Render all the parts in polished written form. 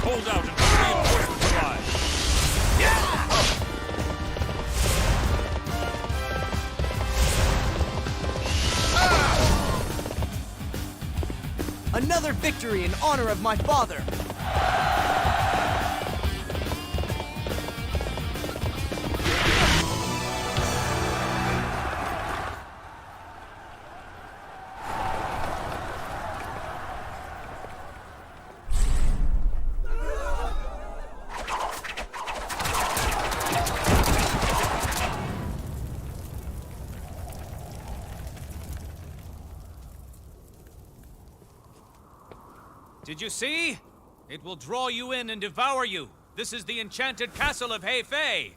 Hold out until reinforcements arrive. Another victory in honor of my father! Did you see? It will draw you in and devour you. This is the enchanted castle of Hefei.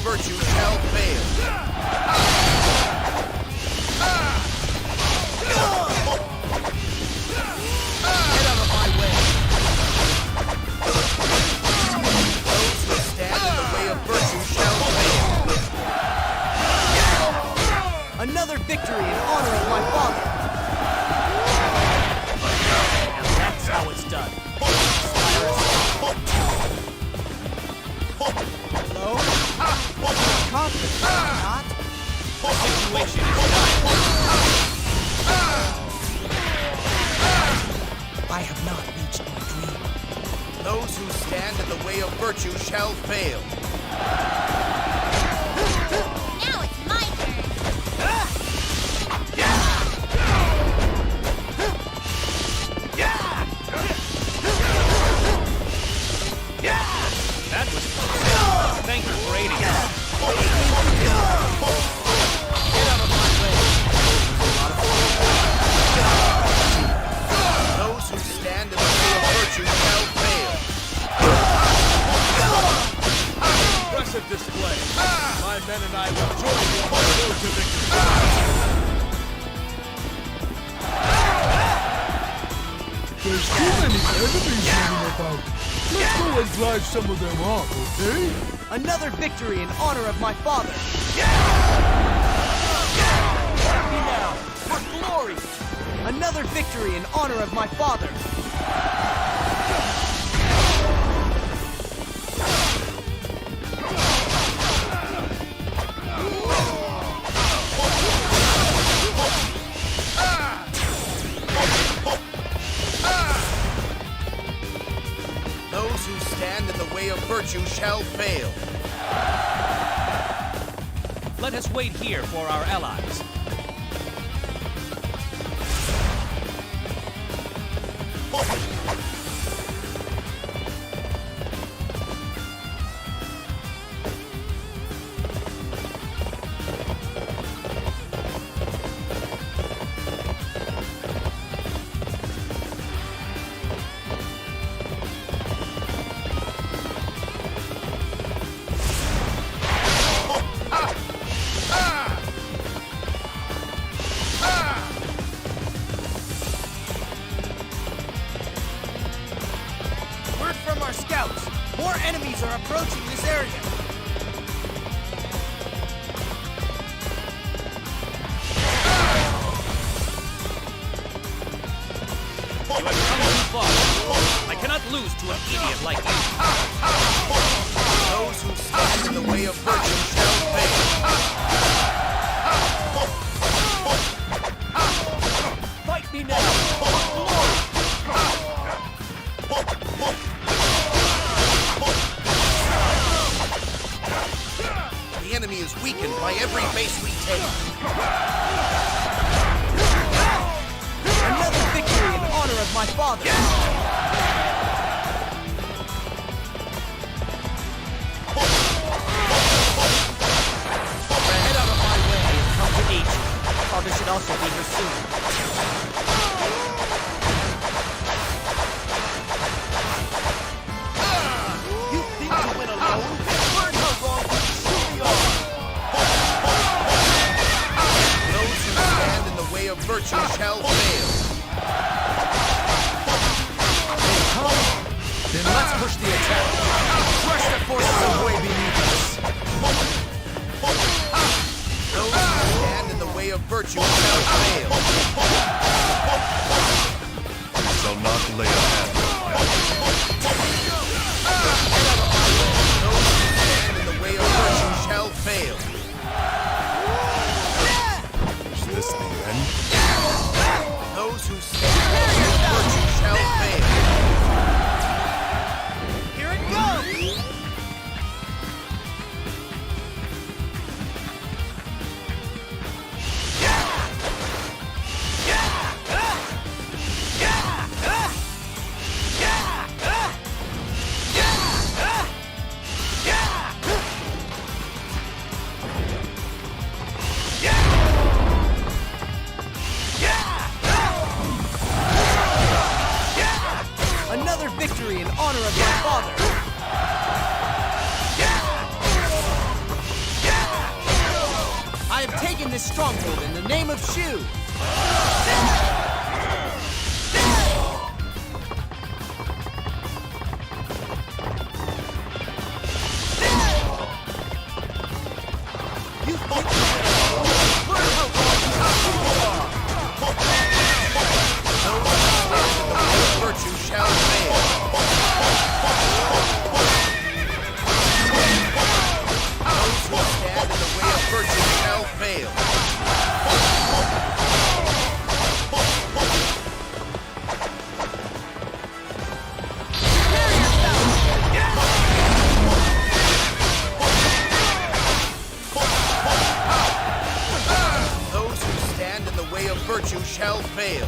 Virtue shall fail. Get out of my way. Those who stand in the way of virtue shall fail. Another victory in honor of my father. And that's how it's done. Hello? Confident, not? The situation is dire. I have not reached my dream. Those who stand in the way of virtue shall fail. Now it's my turn. That was close. Thank you for aiding us. Get out of my way. Those who stand in the way of virtue shall fail. Impressive display. My men and I will join you on the road to victory. There's too many enemies running about. Let's go and drive some of them off, okay? Another victory in honor of my father. Happy now, for glory. Another victory in honor of my father. who stand in the way of virtue shall fail. Let us wait here for our allies. Word from our scouts. More enemies are approaching this area. You have come too far. I cannot lose to an idiot like you. Those who stand in the way of virtue shall fail. Fight me now. The enemy is weakened by every base we take. Another victory in honor of my father. Head out of my way and come to aid you. Father should also be here soon. You think to win alone? Learn how wrong you truly are. Those who stand in the way of virtue shall fail. Then let's push the attack. Crush the forces of way beneath us. Those who stand in the way of virtue shall fail. Shall not lay a hand. Those who stand in the way of virtue shall fail. Is this the end? Those who stand in the way of virtue shall fail. Here it goes. Another victory in honor of my father. I have taken this stronghold in the name of Shu. You think learn how wrong you truly are. Those who stand in the way of virtue shall fail. Those who stand in the way of virtue shall fail. Those who stand in the way of virtue shall fail.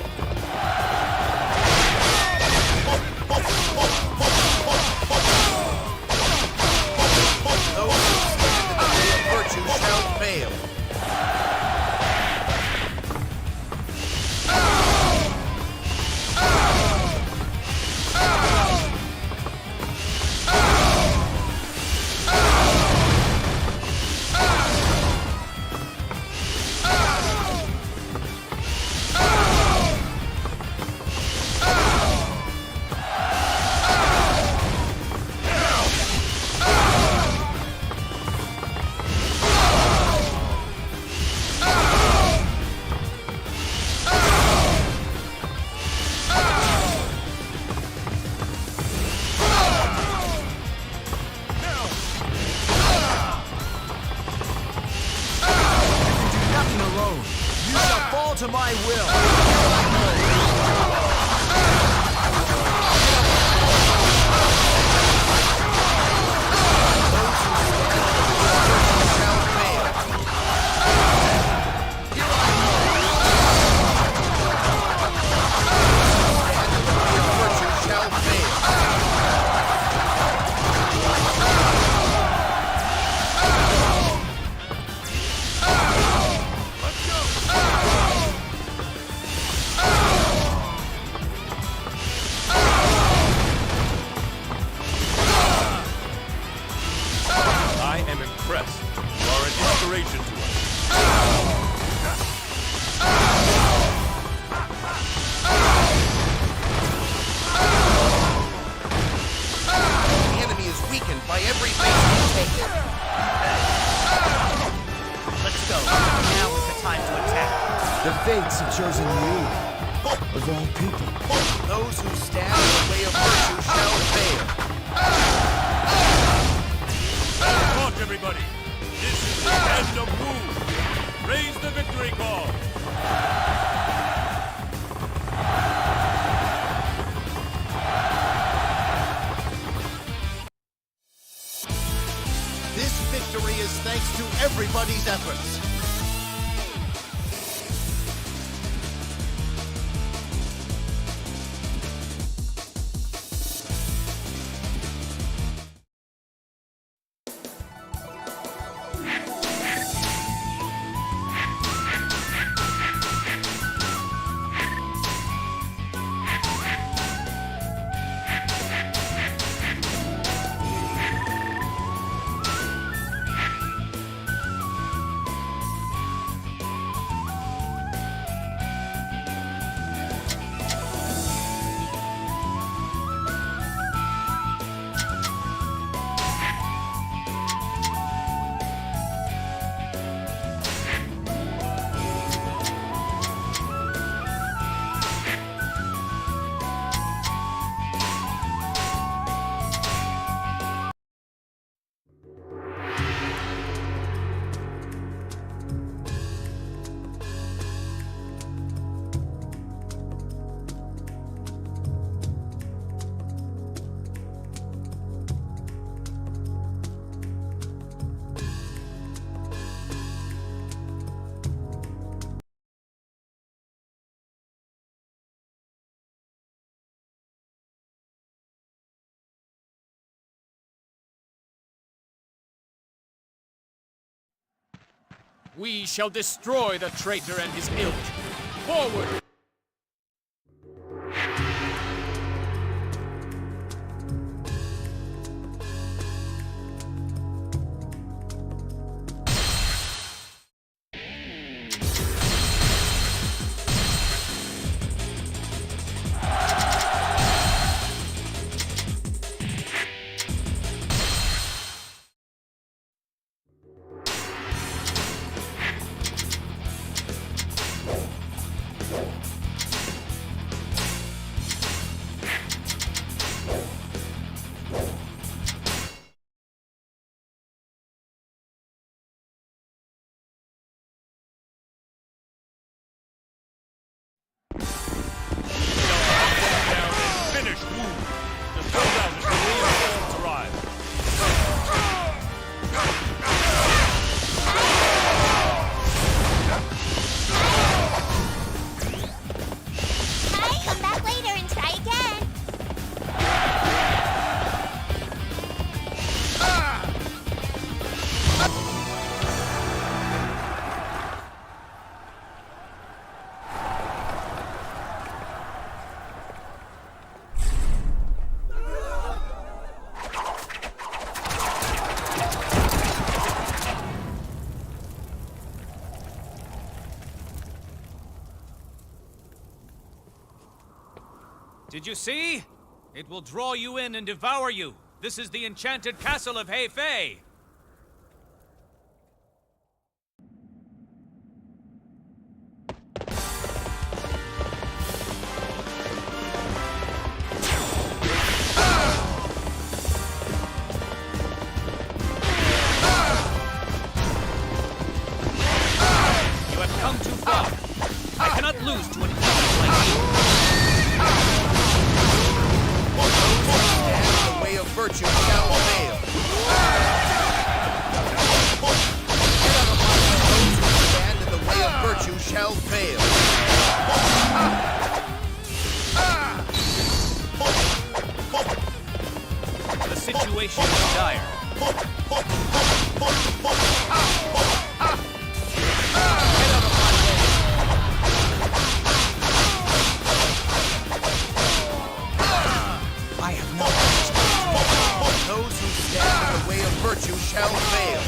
Those who stand in the way of virtue shall fail. The fates have chosen you, of all people. Those who stand in the way of virtue shall fail. Talk, everybody! This is the end of Wu! Raise the victory call! This victory is thanks to everybody's efforts. We shall destroy the traitor and his ilk. Forward! Finish Wu! The soldiers and reinforcements arrive! Hi, come back later and try again. Did you see? It will draw you in and devour you. This is the enchanted castle of Hefei. You have come too far. I cannot lose to an idiot like you. The way of virtue shall fail. Those who stand in the way of virtue shall fail. The situation is dire. I have no understanding. Those who stand in the way of virtue shall fail.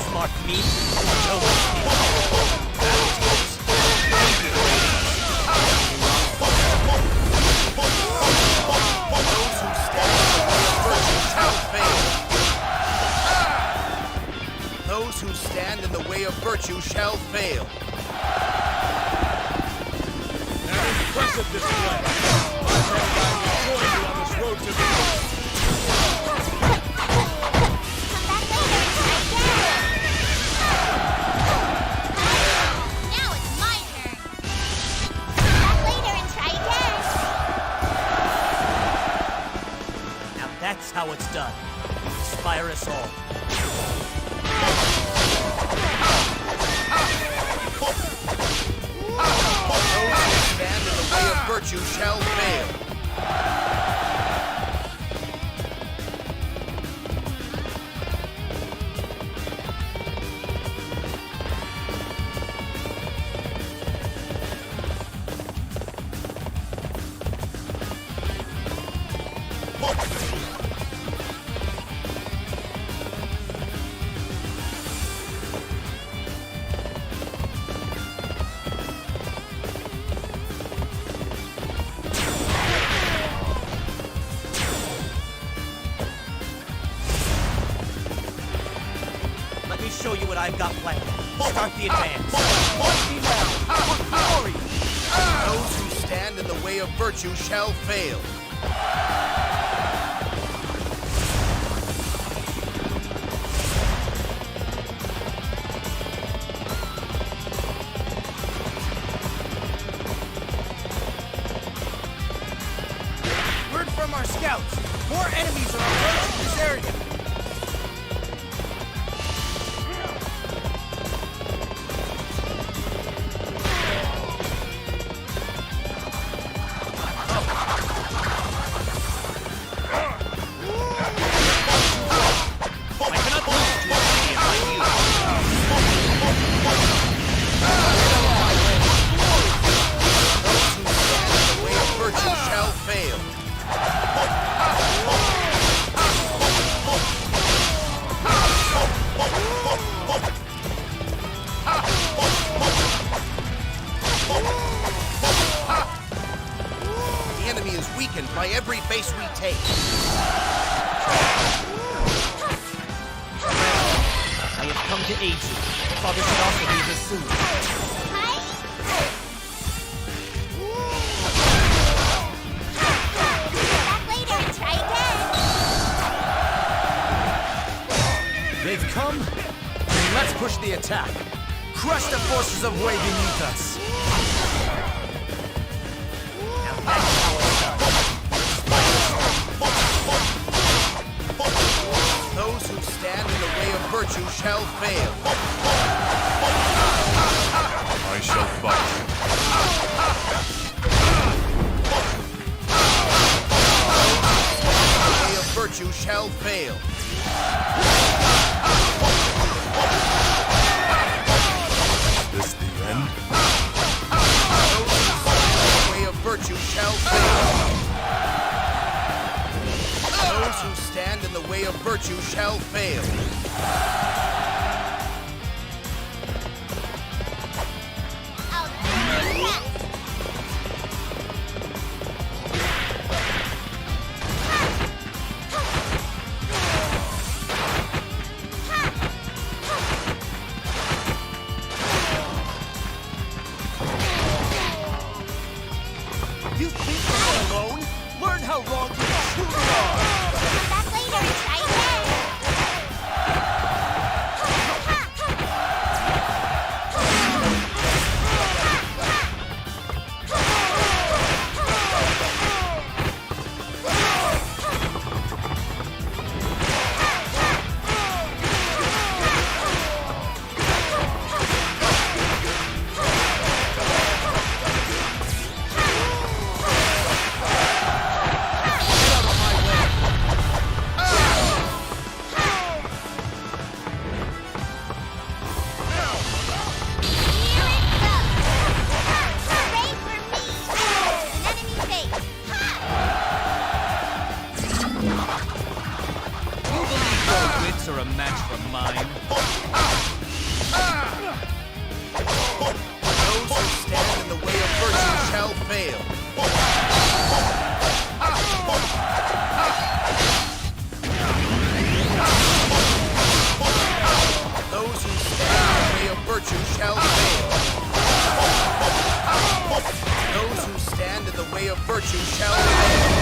Smart me? No Those who stand in the way of virtue shall fail. An impressive display. I will join you on this road to victory. Now it's my turn. Come back later and try again. Now that's how it's done. Inspire us all. Those who stand in the way of virtue shall fail. Let me show you what I've got planned. Start the advance. Those who stand in the way of virtue shall fail. Word from our scouts. More enemies are approaching this area. Those who stand in the way of virtue shall fail. The enemy is weakened by every base we take. I have come to aid you. Father should also be here soon. Come back later and try again. They've come. Then let's push the attack. Crush the forces of way beneath us. Now that's how it's done. Those who stand in the way of virtue shall fail. I shall fight. The way of virtue shall fail. Is this the end? The way of virtue shall fail. Those who stand in the way of virtue shall fail. I'll do my best. You think you're alone? Learn how wrong you truly are. Come back later and try again. Are a match for mine. of virtue shall fail.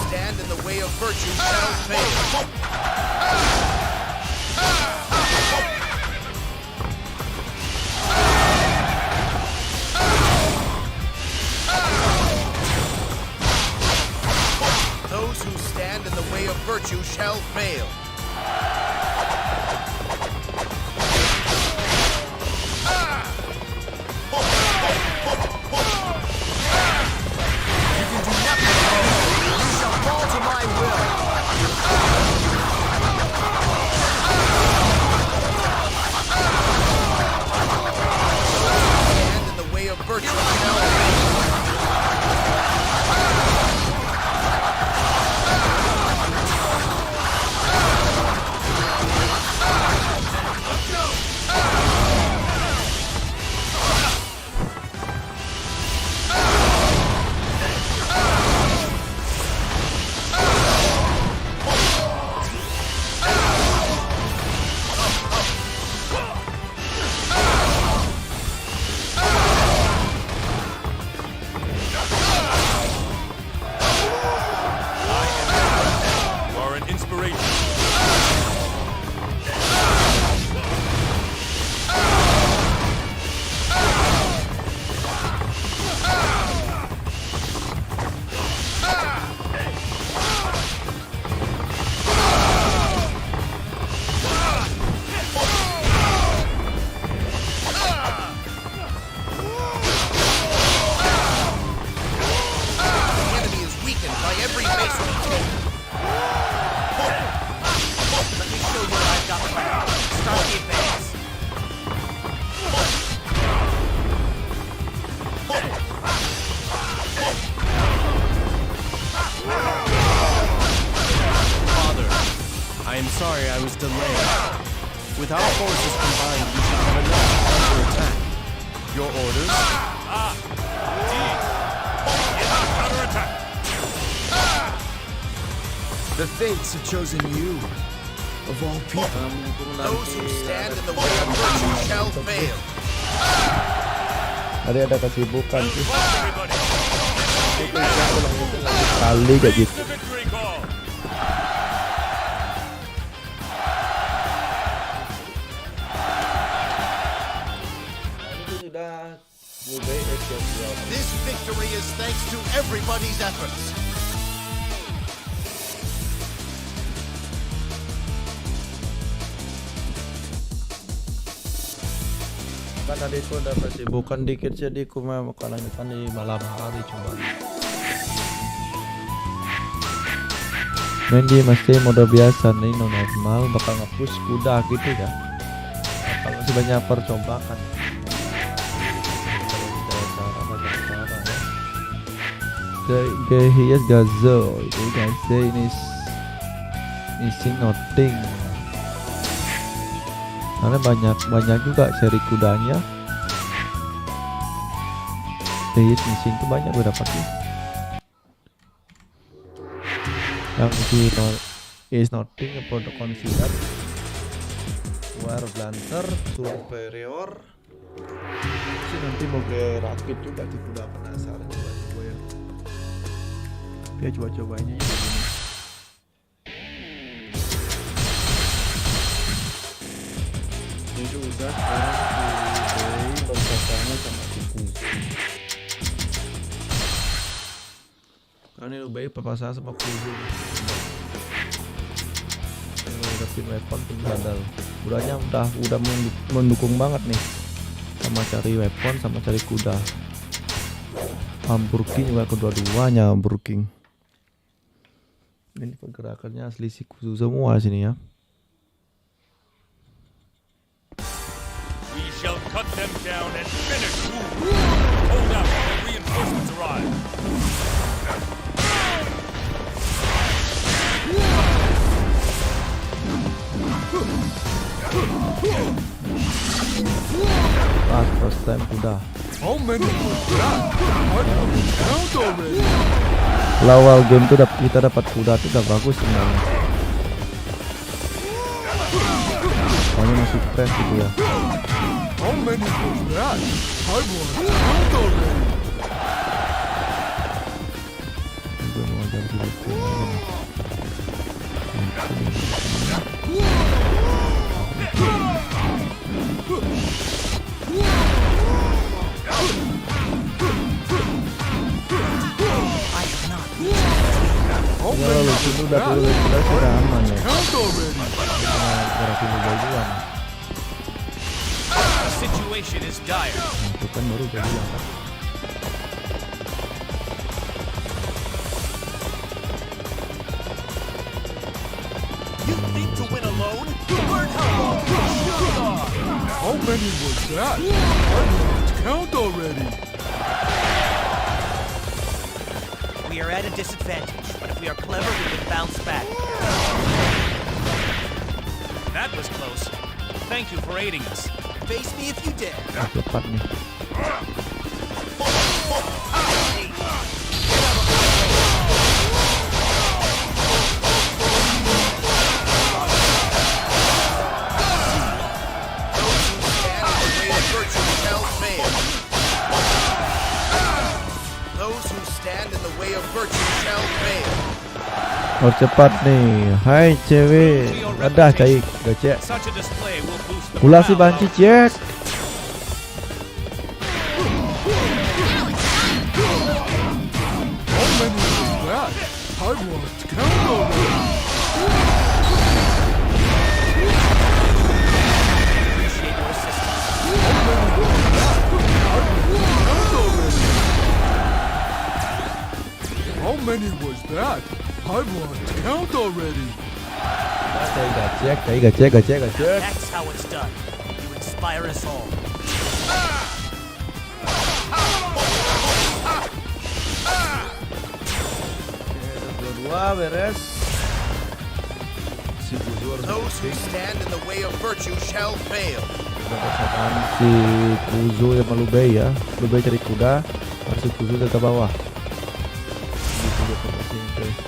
Stand in the way of virtue shall fail. Those who stand in the way of virtue shall fail. You can do nothing alone. You shall fall to my will. Stand in the way of virtue shall fail. You are an inspiration. The enemy is weakened by every base we take. Let me show you what I've got planned. Start the advance. Father, I am sorry I was delayed. With our forces combined, we should have enough to attack. Your orders? Counterattack. The fates have chosen you. Of all people. Those who stand in the way of virtue shall fail. Tadi ada kesibukan sih Everybody. kali kayak Raise gitu. the victory call. Itu sudah lebih action ya. This victory is thanks to everybody's efforts. Kan tadi itu ada kesibukan dikit jadi aku mau lanjutan di malam hari coba. Main di masih mode biasa nih normal bakal nge-push kuda gitu ya. Kalau masih banyak percobaan. He has gazo itu guys ini missing nothing. Karena banyak juga seri kudanya. He is missing tuh banyak gue dapat sih. Yang is nothing produk consider war blanter superior sih nanti mau ke rakit juga sih udah penasaran coba ya dia coba-cobanya ya begini. Ini udah sekarang di bersama sama tipu kan ini lebih baik papasan sama kudu dapetin weapon pun sadar udah mendukung banget nih sama cari weapon sama cari kuda. Hamburking juga kedua-duanya Hamburking. Ini pergerakannya asli si kudu semua sini ya. We shall cut them down and finish Wu. Hold out while reinforcements arrive. First time kuda. How many was that? I don't count already. Awal game tuh kita dapat kuda tuh udah bagus sebenarnya. Soalnya masih fresh gitu ya. How many was that? I want count already. Gue mau ajar dulu. Ya lalu itu udah sudah aman ya. Count already. Berarti bajuan. The situation is dire. Itu kan baru jadi angkat. You think to win alone? Learn how to shoot. How many was that? I want count already. We are at a disadvantage, but if we are clever, we can bounce back. That was close. Thank you for aiding us. Face me if you dare. Cepat nih. Those who stand in the way of virtue shall fail. Oh cepat nih. Hai cewek. Ada cair gacek. Such a display will boost the Ulah si morale banci cek. How many was that? I want count already. Appreciate your assistance. How many was that? I want count already. Cair gacek. That's how it's done. You inspire us all. Dua beres. Those who stand in the way of virtue shall fail. Si Kuzo sama Lubei ya. Lubei cari kuda, si Kuzo ke bawah. Gitu dia pembersih guys.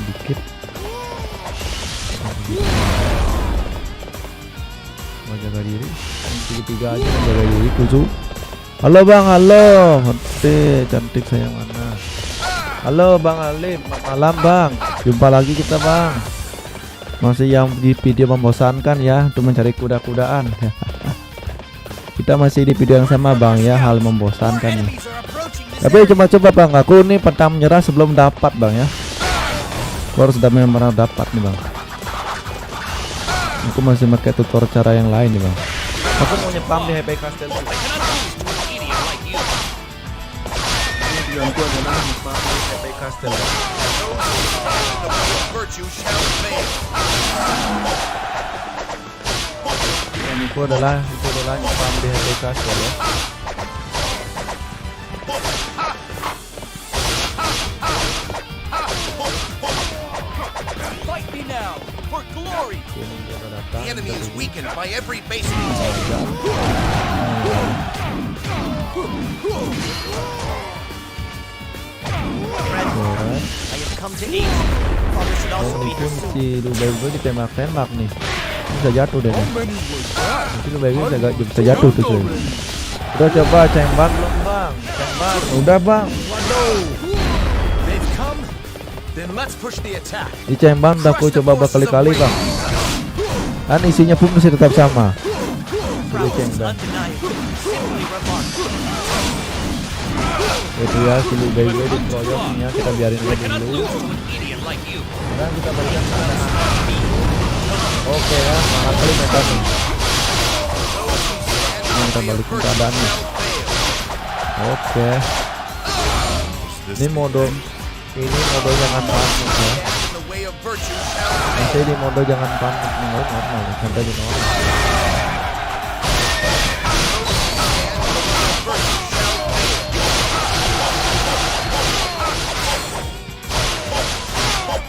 Dikit. Mau jaga diri. Tiga aja jaga diri Kuzo. Halo bang, halo. Cantik sayang mana. Halo bang Alif, malam bang. Jumpa lagi kita bang. Masih yang di video membosankan ya untuk mencari kuda-kudaan. Kita masih di video yang sama bang ya, hal membosankan nih. Tapi coba-coba bang, aku nih pantang menyerah sebelum dapat bang ya. Aku harus pernah dapat nih bang. Aku masih pakai tutor cara yang lain nih bang. Aku mau nyepam di HP Castle. Tujuanku adalah nyepam di HP Castle. Dan itu adalah nyepam di HP Castle ya. Fight me now, for glory! The enemy is weakened by every base we take. Friend, I have come to aid you. Father should also be here soon. Si Lubei gue ditembak-tembak nih. Bisa jatuh deh nih. Mungkin Lubei gue bisa jatuh tuh cuy. Udah coba cembang belum bang? Cembang. Udah bang. They've come, then let's push the attack. Di cembang udah aku coba berkali-kali bang. Kan isinya pun masih tetap sama. Udah cembang. Itu ya si Lubei gue dikeroyoknya, kita biarin aja dulu. Sekarang kita balikan keadaan. Oke ya, sangat kali mereka nih. Kita balikin keadaannya. Oke. Ini mode jangan panik ya. Masih di mode jangan panik nih, normal sampai di normal.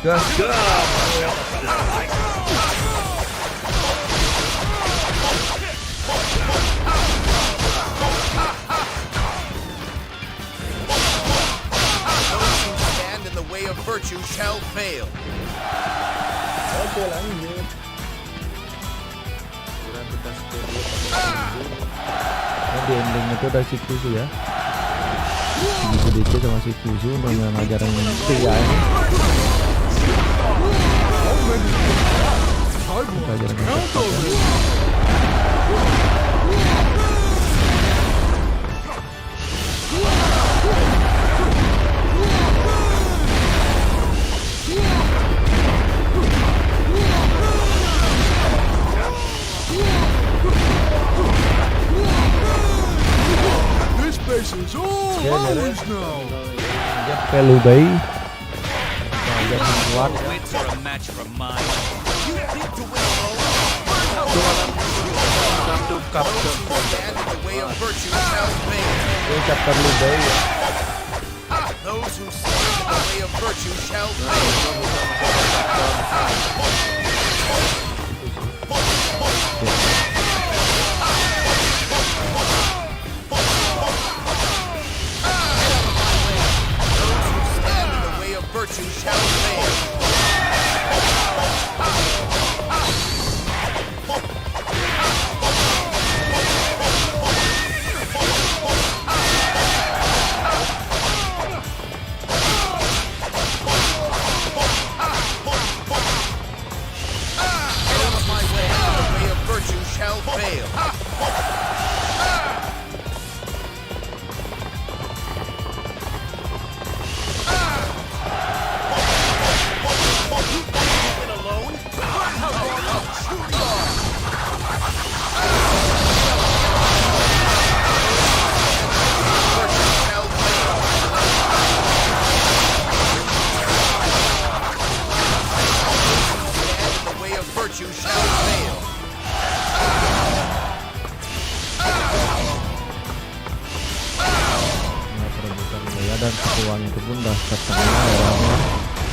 gas, gas. Those who stand in the way of virtue shall fail. Oke, lanjut. Di ending itu ada si Kuzu ya. Di DC sama si Kuzu untuk ngajarin pria ini. Pelajaran yang tepat ya. This place is all ours now. Pelubai. Yang kuat. Wits are a match for mine. Those who stand in the way of virtue shall fail. Chapter Lubai. Those who stand in the way of virtue shall fail. Those who stand in the way of virtue shall fail. Virtue shall fail. Virtue shall fail. Perebutan wilayah dan keuangan itu pun dah terkenal dalamnya.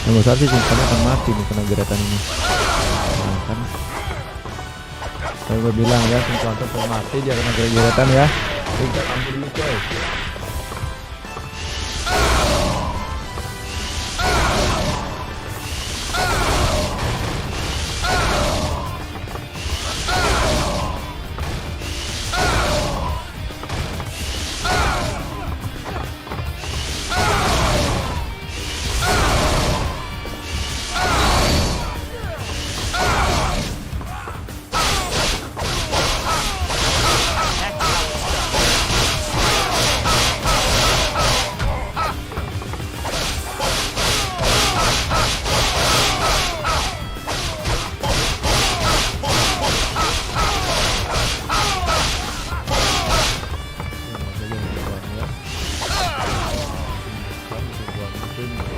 Yang besar sih simpelnya akan mati nih kena geretan ini. Nah, kan saya gue bilang ya simpelnya tuh mati dia kena geretan ya. Kita ambil dulu coy.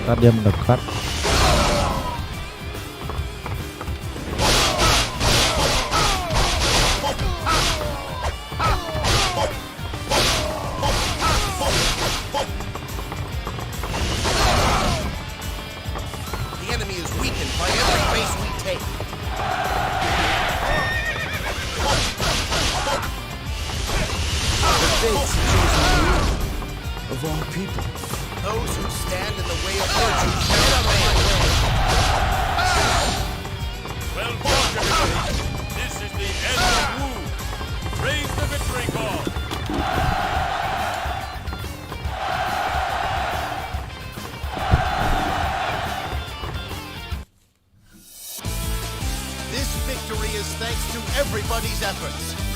Ntar dia mendekat. The enemy is weakened by every base we take. The fates choose you of all people. Those who stand in the way of virtue shall fail. Well fought, everybody. This is the end of Wu. Raise the victory call. This victory is thanks to everybody's efforts.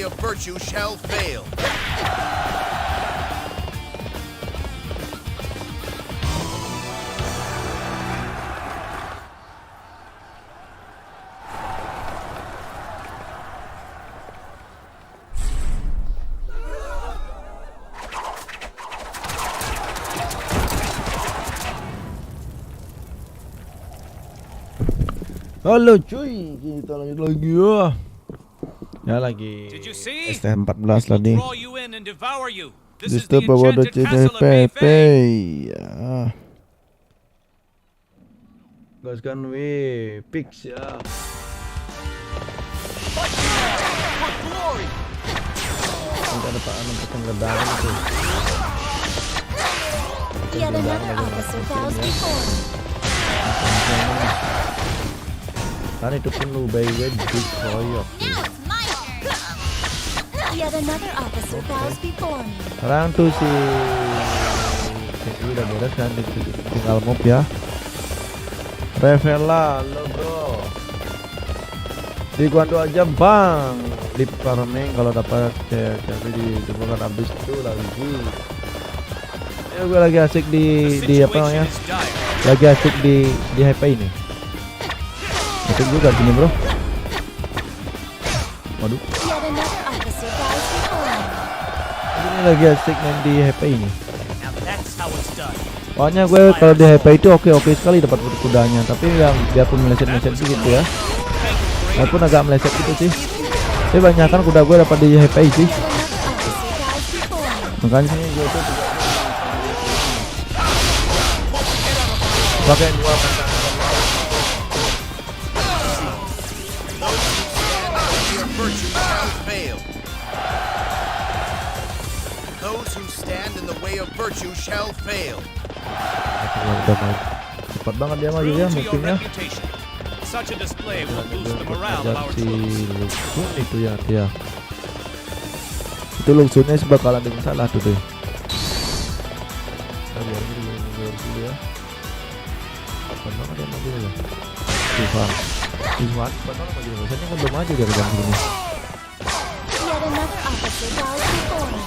way of virtue shall fail. Halo cuy, kita lanjut lagi ya. Ya lagi Did you see? ST14 It will tadi. draw you in and devour you. This is the Disturb about the enchanted castle of CDPP. Mayfair. Ya. Gaskan weh, pix ya. Nanti ada Pak Anam pesan ledakan itu. Yet another officer bows before me. Kan itu penuh by way dikeroyok. Now it's my turn. Yet another officer bows before me. Sekarang tuh si udah beres kan, tinggal mob ya. Revela, lo bro. Di Guando aja bang. Di farming kalau dapat jadi ditemukan habis itu lagi. Ya gue lagi asik di apa namanya? Situation is dire. Lagi asik di HP ini. Asik juga sini bro. Waduh. Yet another officer bows before me. Ini lagi asik main di HP ini. Now that's how it's done. Pokoknya gue kalau di HP itu oke sekali dapat kudanya, tapi yang biarpun meleset sih gitu ya. Walaupun agak meleset gitu sih. Tapi banyak kan kuda gue dapat di HP sih. Yet another officer bows before me. Makanya gue tuh juga pakai dua macam. Those who stand in the way of virtue shall fail. Cepat banget dia maju True ya to your mungkinnya. reputation. Such a display will boost the morale of our Si troops. Luxun itu ya dia. Itu Luxunnya bakalan dengan salah tuh deh. Biar dulu ya. Cepat banget dia maju ya. Tuhan, cepat banget maju. Biasanya kan belum maju dia ke dalam sini. Yet another officer bows before me.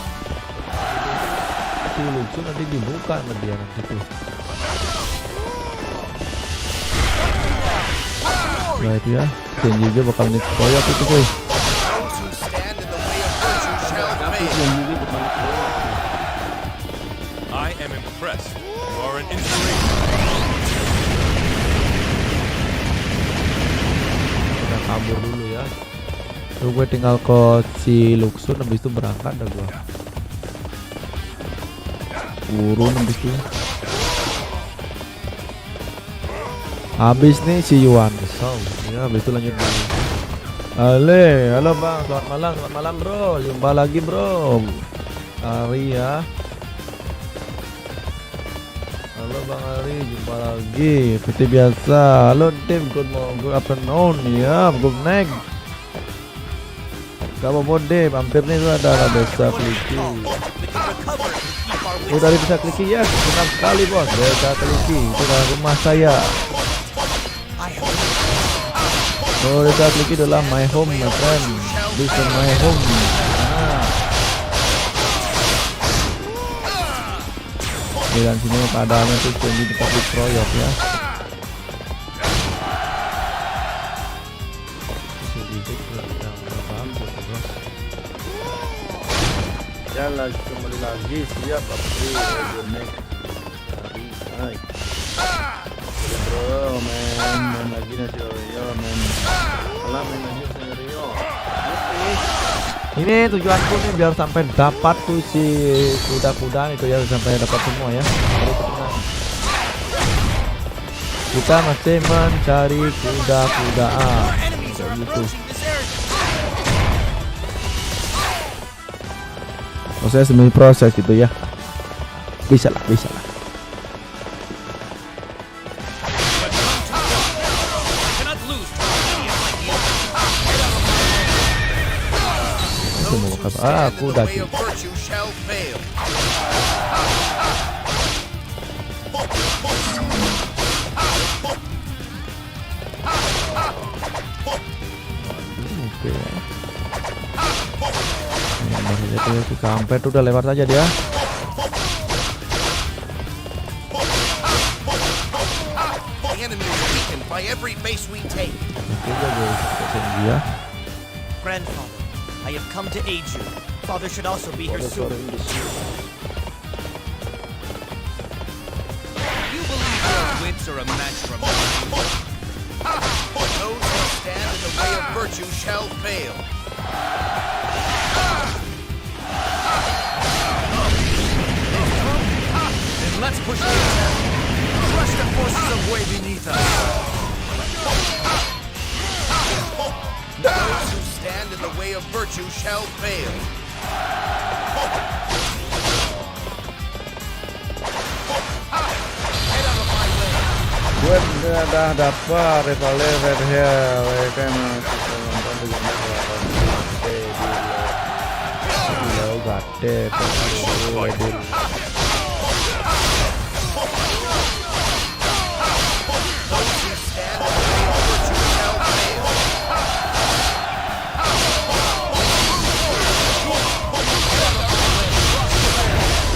Si Luxun nanti dibuka sama dia nanti tuh. Nah itu ya, Genji juga bakal dikeroyok itu cuy. Those who stand in the way of virtue shall fail. I am impressed. You are an inspiration. Kita kabur dulu ya. Terus gue tinggal ke si Luxun, habis itu berangkat dah gue. Turun habis itu. Habis nih si Yuan Kesau. Ya habis itu lanjut dulu. Halo bang, selamat malam bro. Jumpa lagi bro. Ari ya. Halo bang Ari, jumpa lagi. Seperti biasa. Halo Tim, good afternoon ya, good night. Kamu mau Dem, hampir nih ada desa kliki. Udah dari desa kliki ya, senang sekali bos. Desa kliki, itu adalah rumah saya. Oh, desa kliki adalah my home my friend. This is my home. Dan sini keadaannya tuh jadi tempat dikeroyok ya. Ya lagi kembali lagi siap April next hari. Bro, main lagi nih Rio, main lagi Rio. Ini tujuanku nih biar sampai dapat tuh si kuda-kuda itu ya, sampai dapat semua ya. Kita masih mencari kuda-kudaan gitu. Proses demi proses gitu ya. Bisa lah. Cannot lose. Kuda. Way of virtue shall fail. Oke. Itu sampai tuh udah lewat aja dia. The enemy is weakened by every base we take. Dia. Grandfather, I have come to aid you. Father should also be here soon. You believe your wits are a match for mine? Those who stand in the way of virtue shall fail. Then let's push the attack. Crush the forces of way beneath us. Those who stand in the way of virtue shall fail. Get out of my way. Gue udah dapat rivalnya Red Hill, kan kita nonton di gade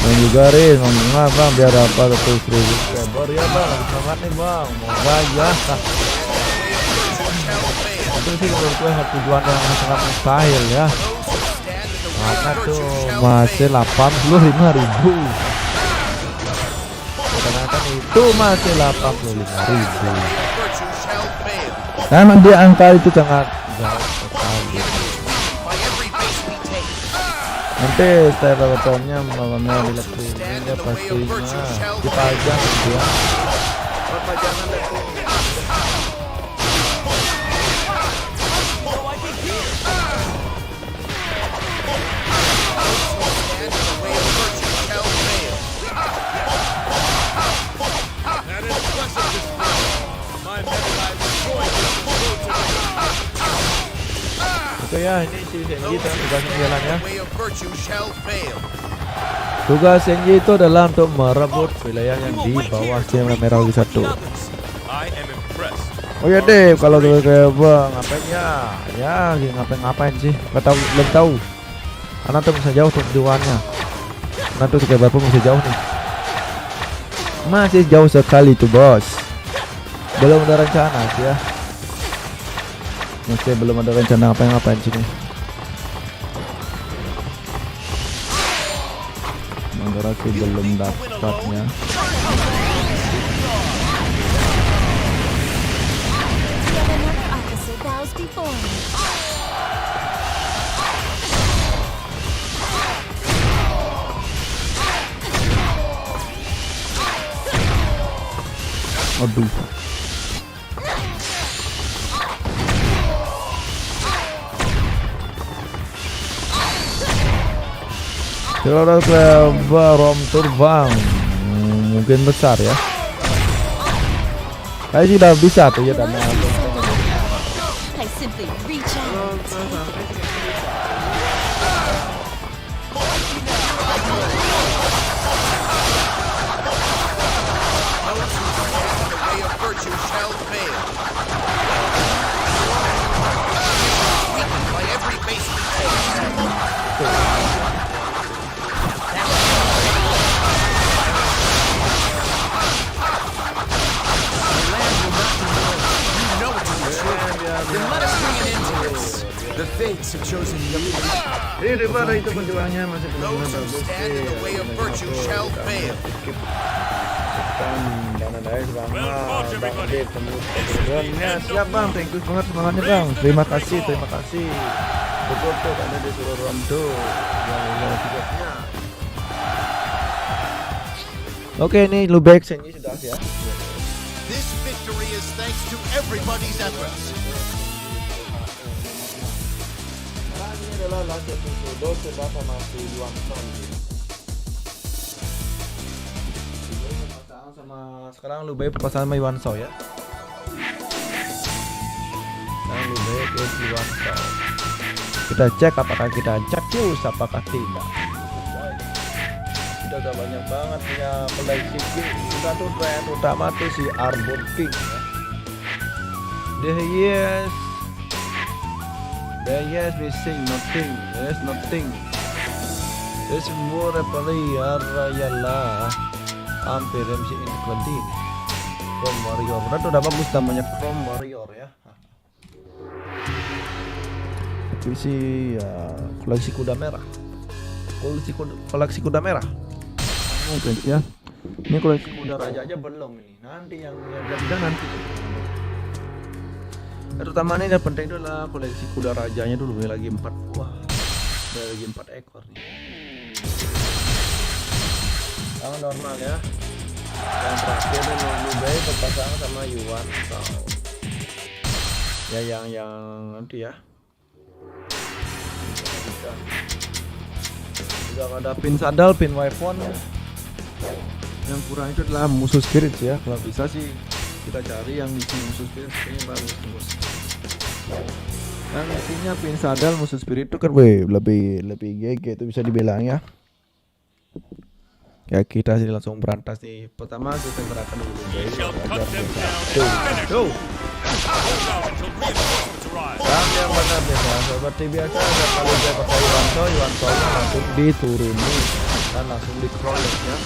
dan juga Riz ngomong bang biar dapat 100.000 subscriber ya bang, semangat nih bang, moga ya. Itu sih menurut gue tujuan yang sangat mustahil ya. Mana tuh masih 85.000. Ternyata itu masih 85.000. Karena dia angka itu sangat jauh sekali. Nanti teleponnya malamnya dilepas pastinya dipajang dia. Pajangan itu. Oke ya, ini si Senji tugas jalan ya. Tugas Senji itu adalah untuk merebut wilayah yang di bawah tim merah lagi 1. Oh ya deh, kalau tuh kayak bang, ngapain ya? Ya, ngapain sih? Belum tahu. Karena tuh bisa jauh tujuannya. Karena tuh kayak bapak masih jauh nih. Masih jauh sekali tuh bos. Belum ada rencana sih ya. Oke, belum ada rencana ngapain sini. Mandaraki belum dapatnya. Aduh. Kalau rom turbang mungkin besar ya. Kayak sudah bisa tuh ya dana. Daripada itu perjuangannya masih belum bagus. Siap bang, thank you banget semangatnya bang. Terima kasih. Betul tuh ada di seluruh rondo. Oke, ini Lubek Senji sudah siap. This victory is thanks to everybody's efforts. Adalah Lanjut masih Yuanson. Sama sekarang Lubei perpasangan sama Yuanson ya. Sekarang Lubei ke Yuanson. Kita cek apakah kita cacus apakah tidak. Kita udah banyak banget punya play skill. Kita tuh tren utama tuh si Arbor King ya. There he is. We say nothing. There's nothing. There's more repair yalah. Hampir MC Infantry ini. From Warrior. Benar tuh udah bagus namanya From Warrior ya. Tapi sih ya koleksi kuda merah. Koleksi kuda merah. Oke ya. Ini koleksi kuda raja aja belum ini. Nanti yang jadi nanti. Terutama ini yang penting itu adalah koleksi kuda rajanya dulu. Ini lagi 4 buah. Lagi 4 ekor nih. Yang normal ya. Yang terakhir ini Dubai berpasangan sama Yuan Sao. Ya yang nanti ya. Udah ada pin sadal, pin weapon. Yang kurang itu adalah musuh spirit ya. Kalau bisa sih kita cari yang isi musuh spirit kayaknya bagus bos. Yang isinya pin sadal musuh spirit itu kan lebih GG itu bisa dibilang ya. Ya kita sih langsung berantas nih. Pertama kita gerakan dulu guys. Tuh. Yang benar biasa seperti biasa kalau dia pakai Yuan langsung diturunin dan langsung dikeroyok ya.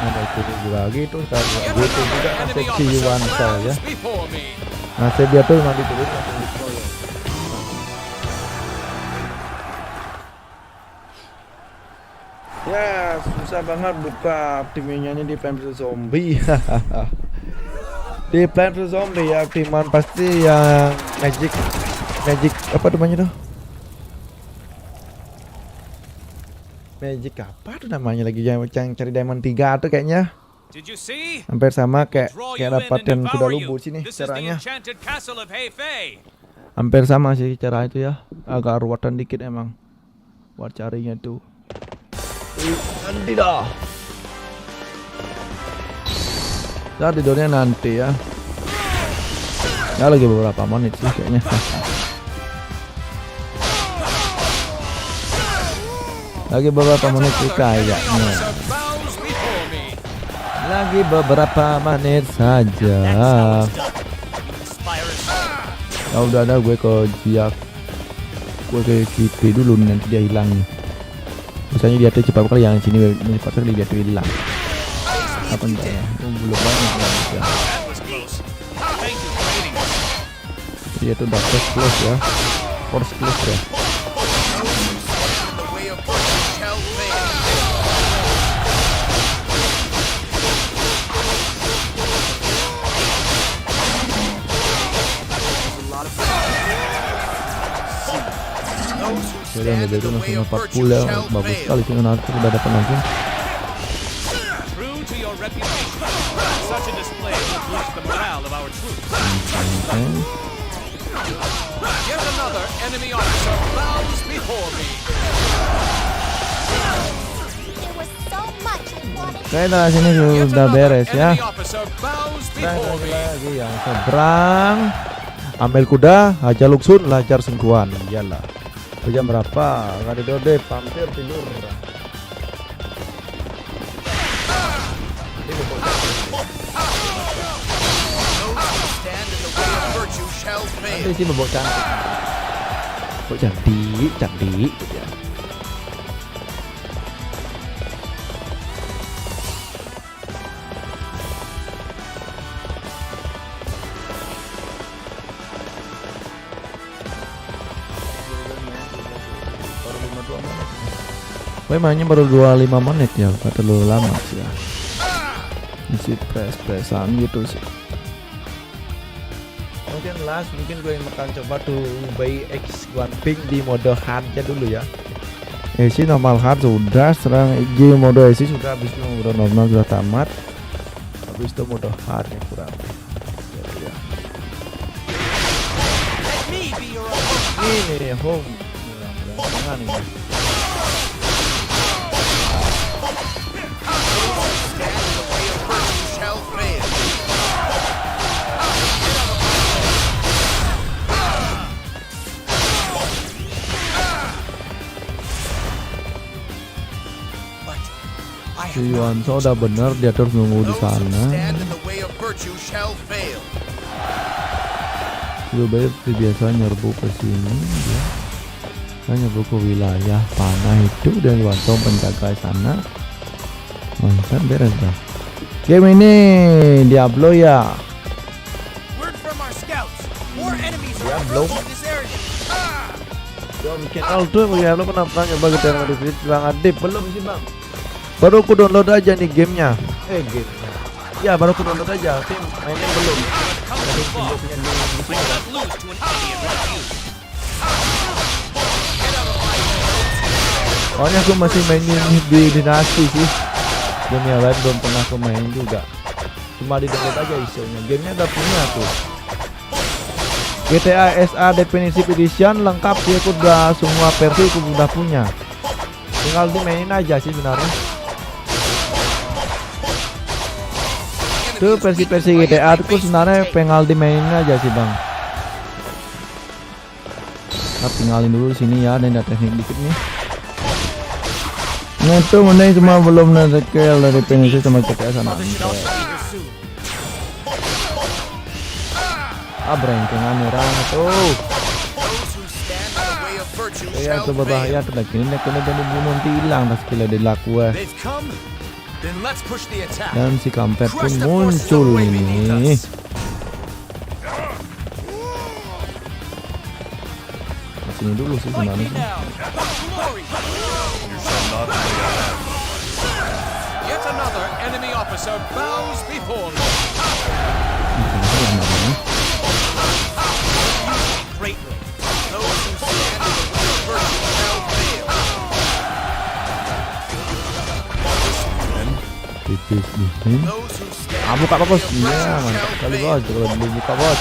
Nah itu lagi tuh gitu juga seksi Yuan ya. Nah dia tuh memang diturunin langsung dikeroyok. Ya susah banget buka optiminnya ini di Plant vs Zombie. Di Plant vs Zombie ya optiman pasti yang magic apa namanya tuh? Magic apa tuh namanya lagi yang cari diamond 3 tuh kayaknya. Hampir sama kayak dapatin kuda lubu sini caranya. Hampir sama sih cara itu ya. Agak ruwetan dikit emang buat carinya tuh. Nanti dah. Nah tidurnya nanti ya. Ya lagi beberapa menit sih kayaknya. Lagi beberapa menit sih kayaknya. Lagi beberapa menit saja. Ya udah ada gue ke Jiak. Gue ke KP dulu nanti dia hilang nih. Misalnya dia tuh cepat kali yang sini cepat kali dia tuh hilang. Apa enggak ya? Belum banyak ya. Dia tuh udah close ya. Force close ya. Jadi yang itu langsung 40 ya, bagus sekali sih nanti udah dapat langsung. Oke, dari sini sudah beres ya. Dan lagi yang seberang, ambil kuda, aja luksun, lajar sengkuan, iyalah. Jam berapa? Nggak tidur deh, hampir tidur. Nanti sih bobok cantik. Bobok cantik ya. Mainnya baru 25 menit ya, gak terlalu lama sih ya. Isi press-pressan gitu sih. Mungkin gue akan coba tuh buy X1 Pink di mode hardnya dulu ya. Isi normal hard sudah, serang IG mode isi sudah, habis itu mode normal sudah tamat. Habis itu mode hard yang kurang. Ya. Ini home. Jangan ini. Si Yuan udah bener, dia terus nunggu di sana. Surabaya seperti biasa nyerbu ke sini ya. Nyerbu ke wilayah panah itu dan Wantong penjaga sana. Mantap, beres dah. Game ini Diablo ya. Word from our scouts. More enemies are Diablo. approaching this area. Bikin Aldo ya, lo kenapa nyoba kita review Bang Adip? Belum sih Bang. Baru aku download aja nih gamenya. Gamenya. Ya baru aku download aja. Tim mainnya belum. Come too far. But not lose to an idiot like you. Soalnya aku masih mainin di Dynasty sih. Game yang lain belum pernah aku main juga. Cuma di download aja isinya. Gamenya udah punya tuh. GTA SA Definitive Edition lengkap sih, aku udah semua versi aku udah punya. Tinggal dimainin aja sih sebenarnya. Tuh versi-versi GTA aku sebenarnya pengen dimainin aja sih Bang. Kita tinggalin dulu di sini ya, dan ada teknik dikit nih. Nah itu mending cuma belum ada kill dari Definitive sama GTA sana. Berengkengan orang tuh. Ya itu berbahaya tuh lagi ini kena jadi bunuh hilang pas kila dilakukan. Dan si kampret pun muncul ini. Sini dulu sih sebenarnya. Yet another enemy officer bows before me. Greatly. Those who stand in the way of virtue shall fail. Tipis di sini. Those who stand Buka apa bos? Iya mantap sekali bos. Kalau dulu buka bos.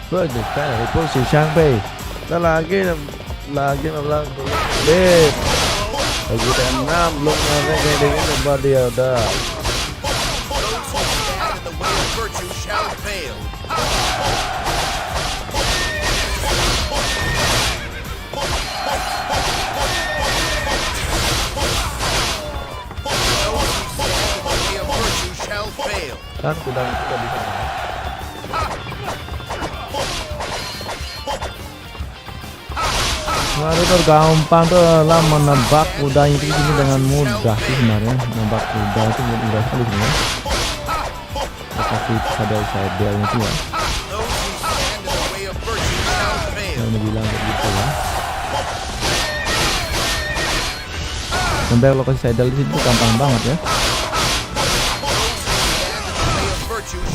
Bos, sekarang itu susah bay. Kita lagi ngelang deh. Lagi tenang belum nyampe kayak gini lebar dia udah. Kan kuda di sana. Nah, itu gampang tuh lah menebak kuda itu ini dengan mudah sih sebenarnya. Menebak kuda itu mudah sekali sebenarnya. Tapi sadar itu ya. Yang dibilang begitu ya. Sampai lokasi sadar di situ gampang banget ya.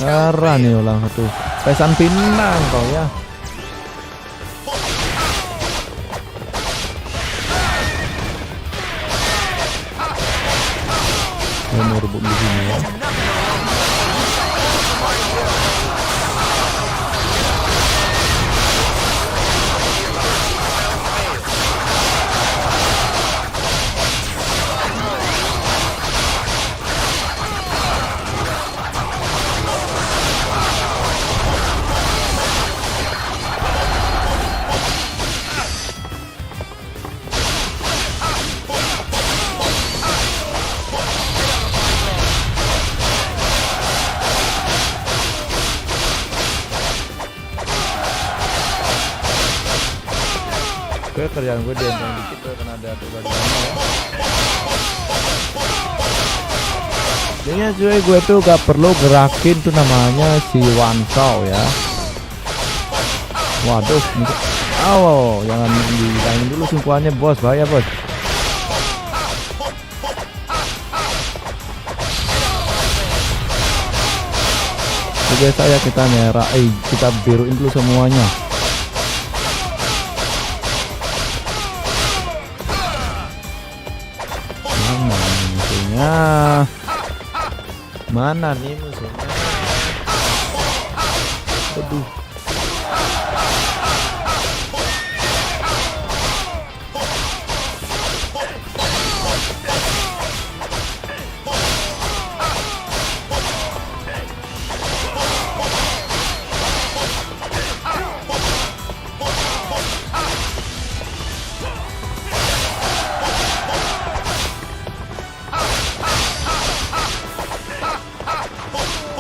Ngarah nih ulang satu. Pesan Pinang kau ya. Mau rebut di sini ya. Kerjaan gue diantang dikit tuh karena ada tugas ya. Jadinya cuy gue tuh gak perlu gerakin tuh namanya si Wansau ya. Waduh, jangan dihilangin dulu sungkuannya bos, bahaya bos. Biasa ya kita merah, kita biruin dulu semuanya. Mana nih musuhnya? Aduh.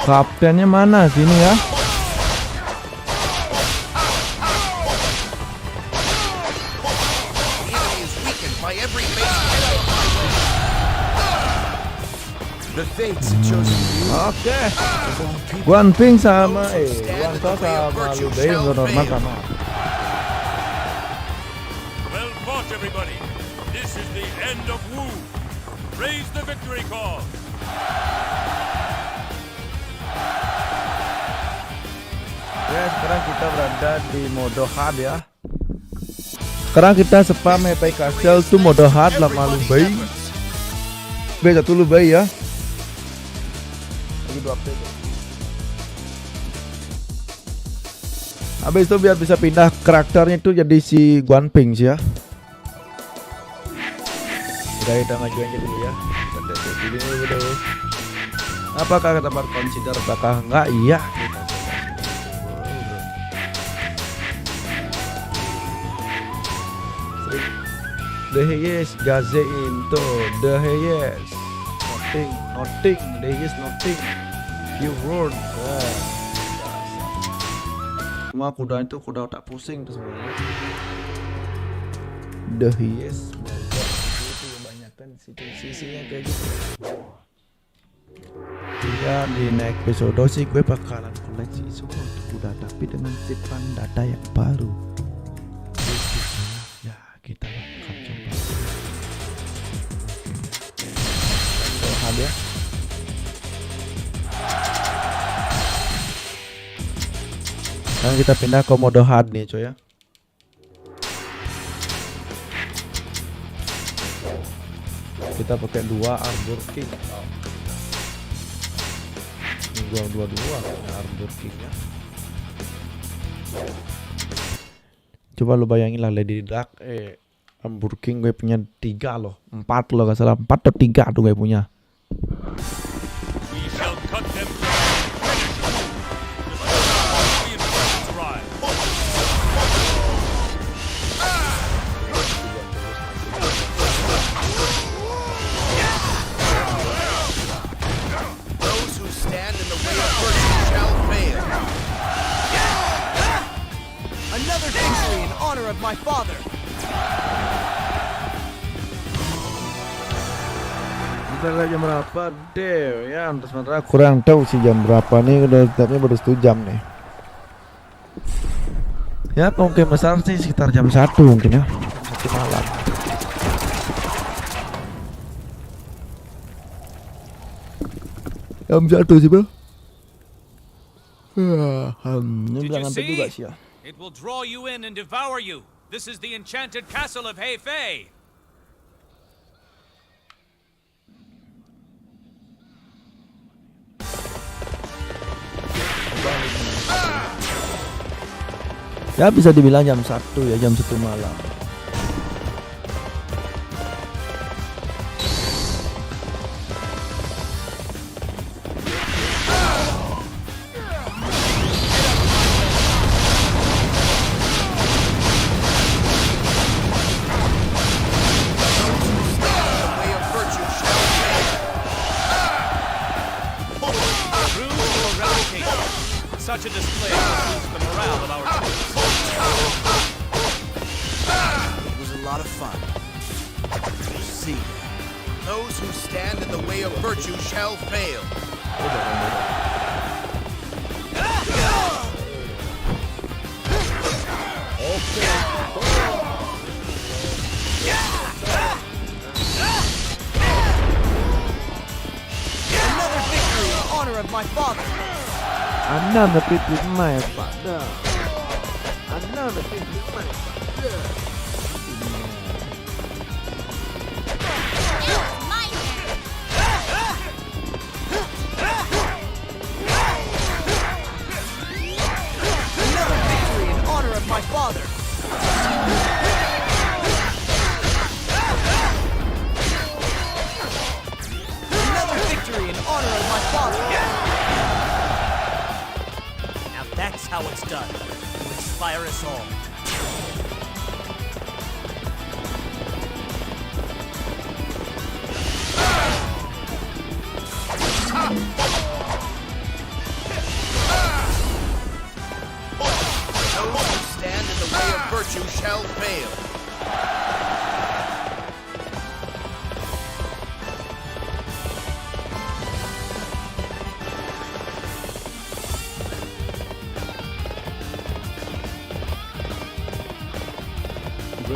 Kaptennya mana sini ya? The enemy is weakened by every base. Get out of my way. The fates have chosen you. Oke. Guanping sama Guanto sama Liu Bei normal sama. Well fought, everybody. This is the end of Wu. Raise the victory call. Ya, sekarang kita berada di mode hard ya. Sekarang kita spam Epic Castle tuh mode hard lama Liu Bei. B1 Liu Bei ya. Lagi 2 update. Habis itu biar bisa pindah karakternya itu jadi si Guanping sih ya. Udah kita ngajuin aja dulu ya. Kita pilih dulu. Apakah kita berconsider apakah enggak? Iya. The yes, gaze into the yes. Nothing. The yes, nothing. You word. Semua kuda itu kuda otak pusing tuh sebenarnya. The yes. Itu kebanyakan sisi-sisinya kayak gitu. Iya, di next episode sih gue bakalan koleksi semua kuda tapi dengan sipan data yang baru. Ya, kita akan coba. Ada. Sekarang kita pindah ke mode hard nih coy ya. Kita pakai 2 arbor king. Ini dua arbor king ya. Coba lo bayangin lah Lady Duck arbor king gue punya 3 loh. 4 loh gak salah. 4 atau 3 tuh gue punya. We shall cut them down. Reinforcements arrive. Those who stand in the way of virtue shall fail. Another victory in honor of my father. Setelah jam berapa deh ya, untuk sementara kurang tahu sih jam berapa nih, udah tapi baru 1 jam nih ya, mungkin besar sih sekitar jam 1 mungkin ya, 1 malam. Jam 1 sih bro. Ini bilang sampai juga sih ya. It will draw you in and devour you. This is the enchanted castle of Hefei. Ya bisa dibilang jam 1 ya, jam 1 malam. Such a display will boost the morale of our troops. It was a lot of fun. See, those who stand in the way of virtue shall fail. Another victory in honor of my father. Another bit with my father. Another bit with my father. Another victory in honor of my father. Another victory in honor of my father. That's how it's done. To inspire us all.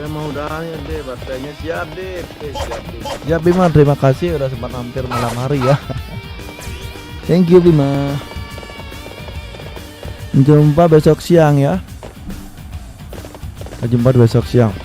Saya mau udahannya deh, baterainya siap deh. Siap deh. Ya Bima, terima kasih udah sempat mampir malam hari ya. Thank you Bima. Jumpa besok siang ya. Kita jumpa besok siang.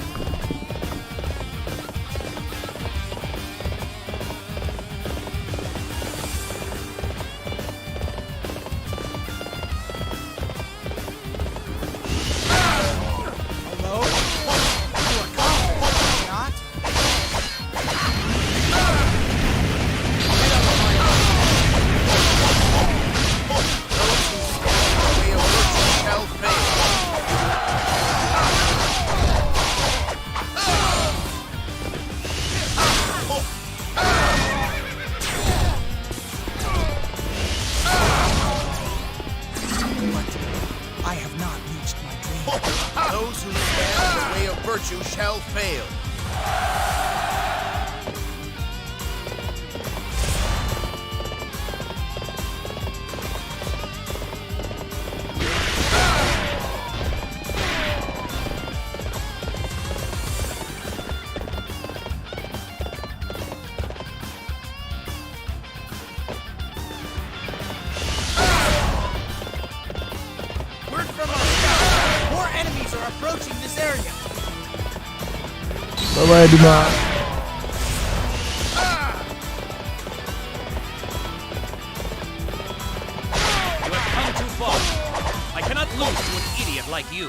I have not reached my dream. Those who stand in the way of virtue shall fail. More enemies are approaching this area. Bye bye Bima. You have come too far. I cannot lose to an idiot like you.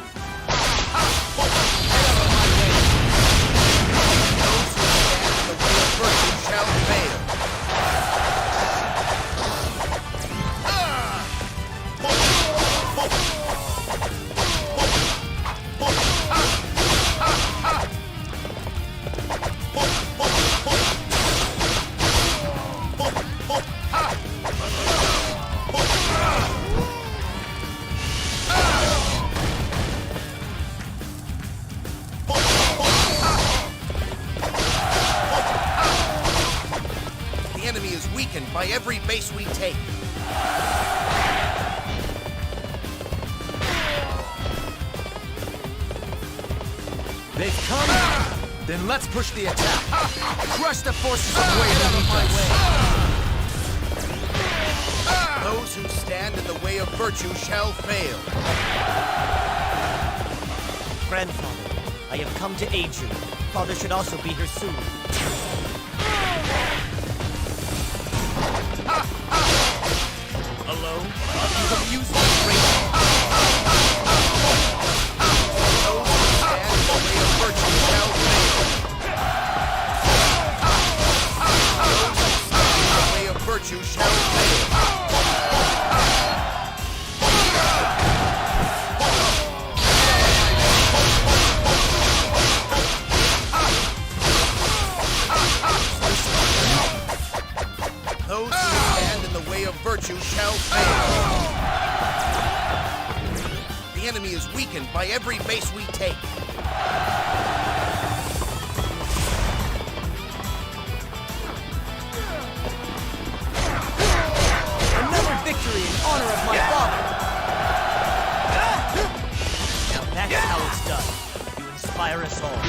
The way of virtue shall fail. The enemy is weakened by every base we take. They've come. Then let's push the attack. Crush the forces of way beneath us. Those who stand in the way of virtue shall fail. Grandfather, I have come to aid you. Father should also be here soon. Alone? You've abused my great. Those who stand in the way of virtue shall fail. Those who stand in the way of virtue shall fail. Those who stand in the way of virtue shall fail. The enemy is weakened by every base we take. Another victory in honor of my father. Now that's how it's done. You inspire us all.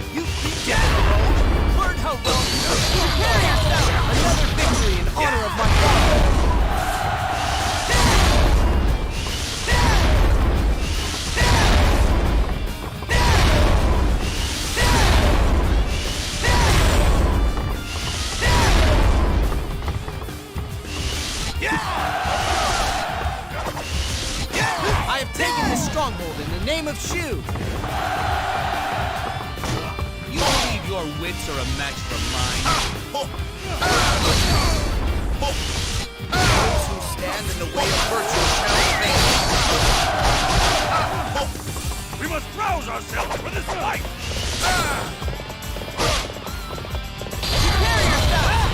You beat them alone. Learn how well you do. Another victory in honor of my father. I have taken this stronghold in the name of Shu. You believe your wits are a match for mine? Those who stand in the way of virtue shall fail. We must rouse ourselves for this fight! Prepare yourself!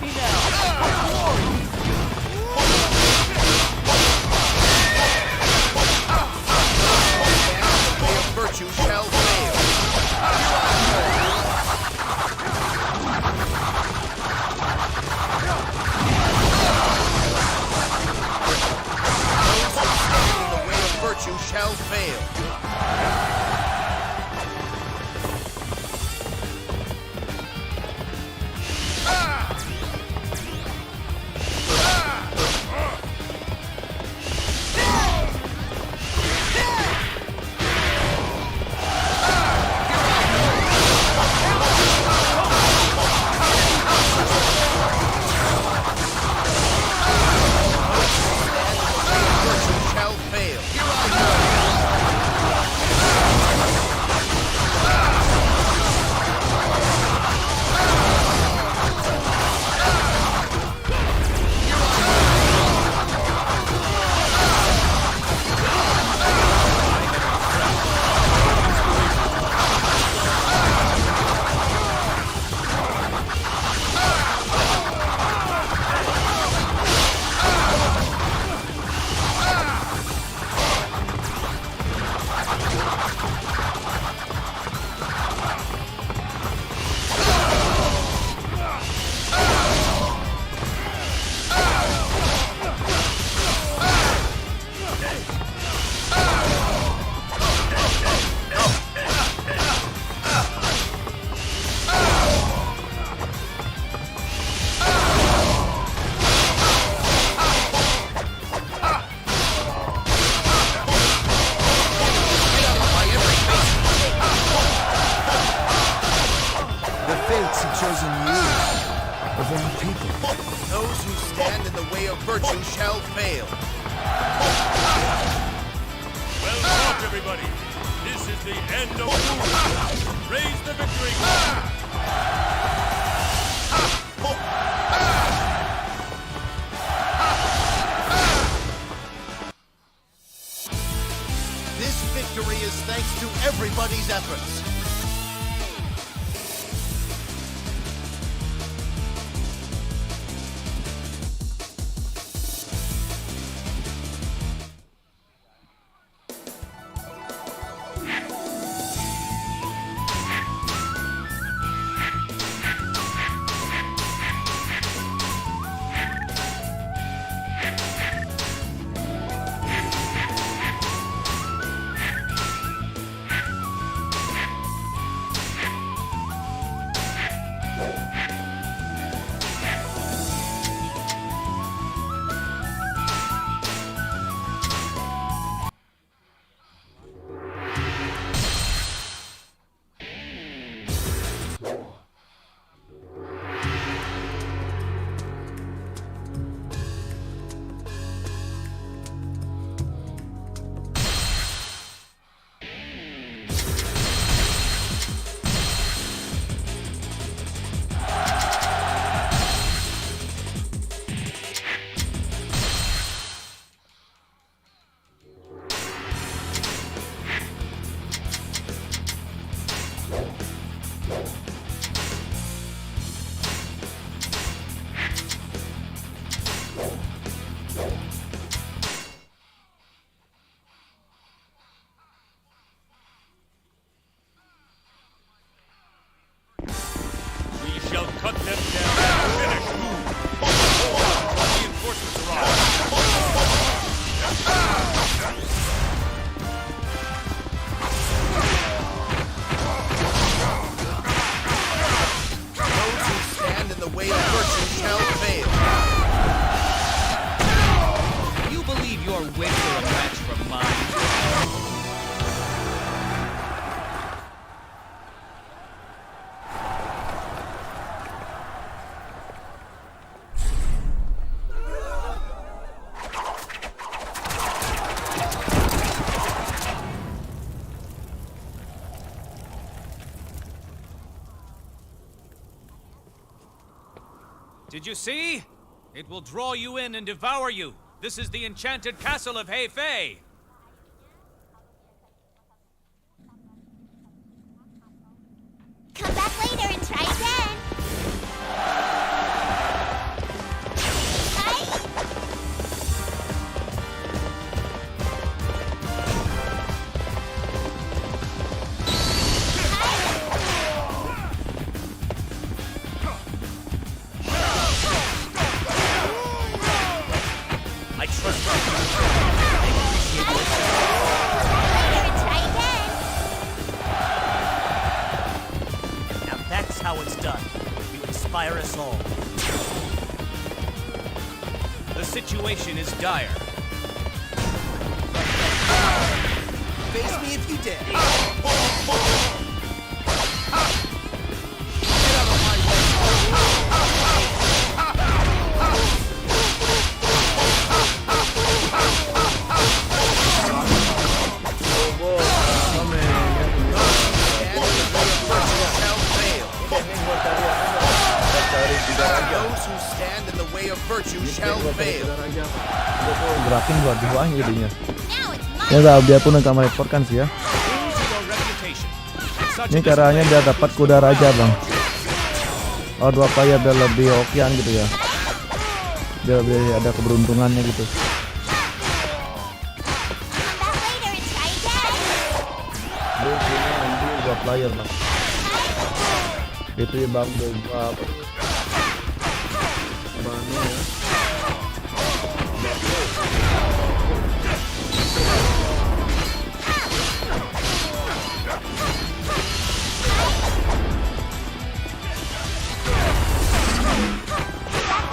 me now. The way of virtue shall fail. Those who stand in the way of virtue shall fail. Virtue shall fail. The fates have chosen you of all people. Those who stand in the way of virtue shall fail. Well fought, everybody. This is the end of war. Raise the victory call. This victory is thanks to everybody's efforts. Shall cut them down and finish. Reinforcements arrive. Those who stand in the way of virtue shall fail. You believe your wits are a match for mine? Did you see? It will draw you in and devour you. This is the enchanted castle of Hefei. Come back later and try again. inspire us all. The situation is dire. Face me if you dare. Those who stand in the way of virtue shall fail. Gerakin buat bawahnya jadinya. Now it's Ya nggak, biarpun nggak mereportkan sih ya. True to your reputation. It's such Ini a caranya biar dapat kuda raja bang. Oh, 2 player biar lebih okean gitu ya. Biar lebih ada keberuntungannya gitu. come back later and try again. Ini nanti 2 player bang. Itu ya bang, udah apa? Mana ya? Come back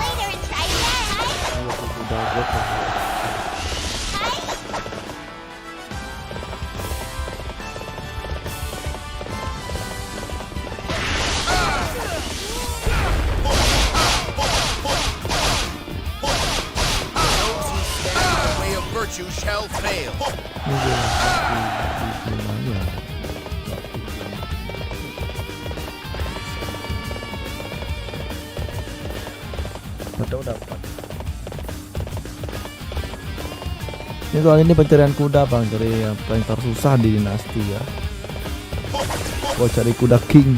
later and try again. Udah gue Those who stand in the way of virtue shall fail. dapat. Ini soal ini pencarian kuda bang, cari yang paling tersusah di Dynasty ya. Gua cari kuda king.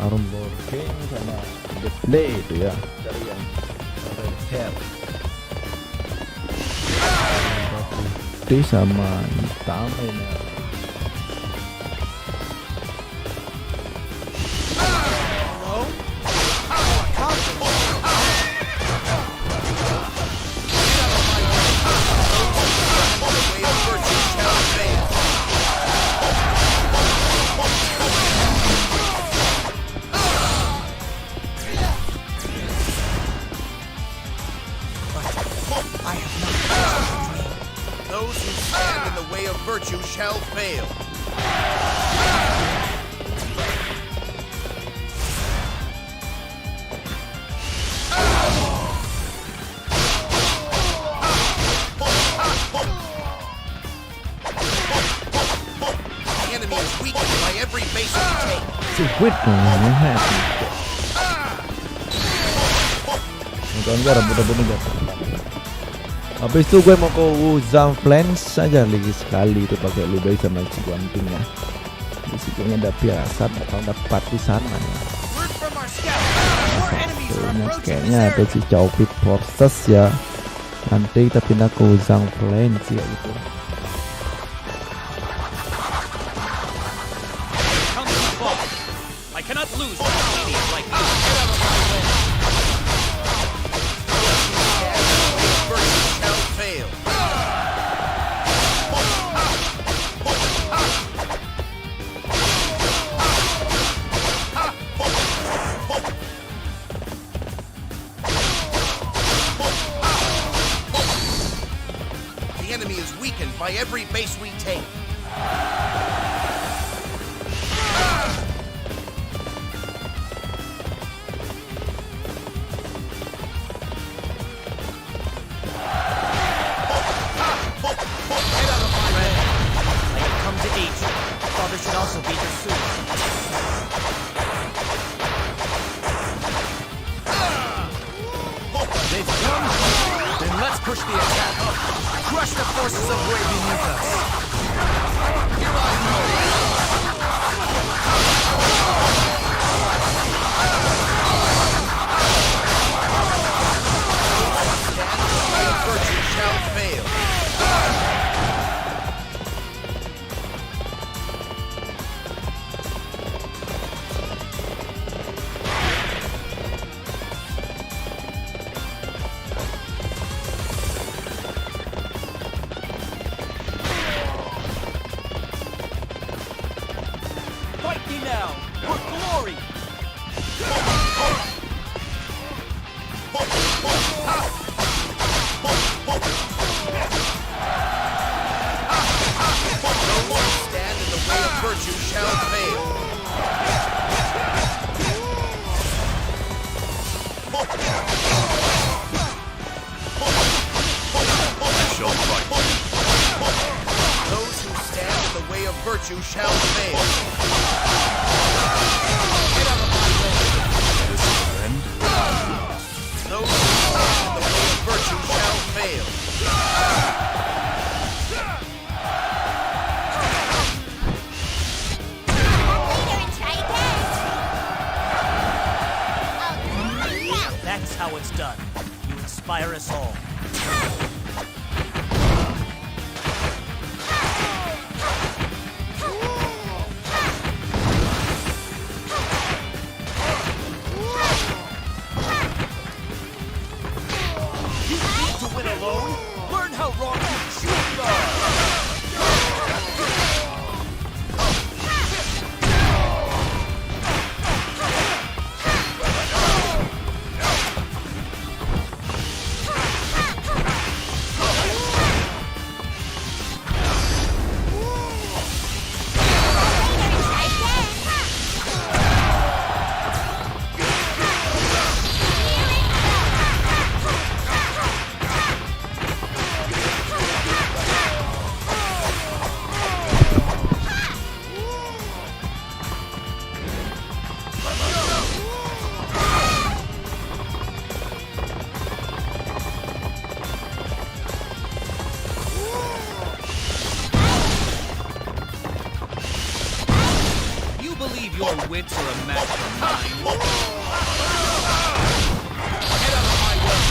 Armor king sama the play itu ya. Cari yang red hair. Putih sama hitam ini. Those who stand in the way of virtue shall fail. The enemy is weakened by every base we take. Squid namanya happy. Enggak rebut-rebut enggak. Habis itu gue mau ke Wuzam Flans saja lagi sekali itu pakai Lubai sama Ciguantingnya. Di situnya ada piasat atau dapat di sana ya. Kayaknya ada si Chowpit Forces ya. Nanti kita pindah ke Wuzam Flans ya gitu. Come to the ball. I cannot lose to an idiot like you. Virtue shall fail. The enemy is weakened by every base we take. I have come to aid you. Father should also be your soon. They've come. Then let's push the attack. Crush the forces of way beneath us. Here I know. Virtue shall fail. me now, for glory! Those who stand in the way of virtue shall fail. I shall fight. Those who stand in the way of virtue shall fail. Get out of my way! This is your end. Those who stand in the way of virtue shall fail. Later and try again. That's how it's done. You inspire us all. You need to win alone? Learn how wrong you truly are! You believe your wits are a match for mine? Get out of my way.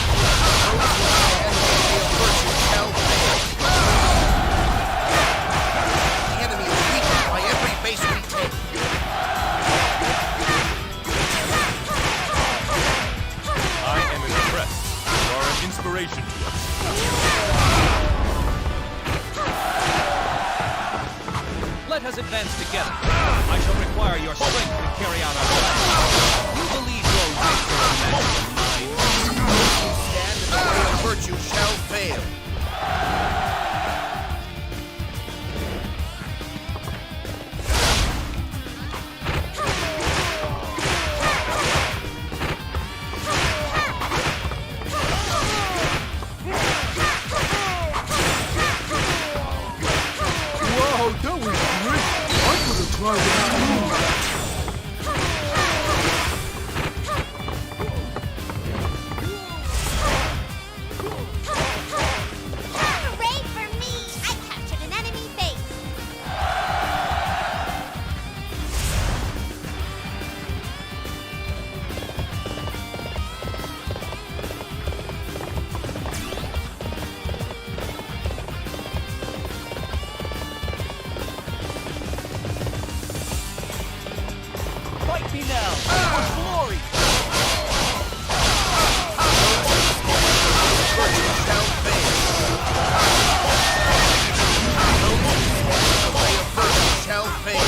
Those who stand in the way of virtue shall fail. The enemy is weakened by every base we take. I am impressed. You are an inspiration to us. Let us advance together. I shall require your strength to carry out our plan. You believe your wits are a match for mine? Those who stand in the way of virtue shall fail. Wow, that was great. I could have tried that too. Hooray for me! I captured an enemy base. Fight me now, for glory! Virtue shall fail. Those who stand in the way of virtue shall fail.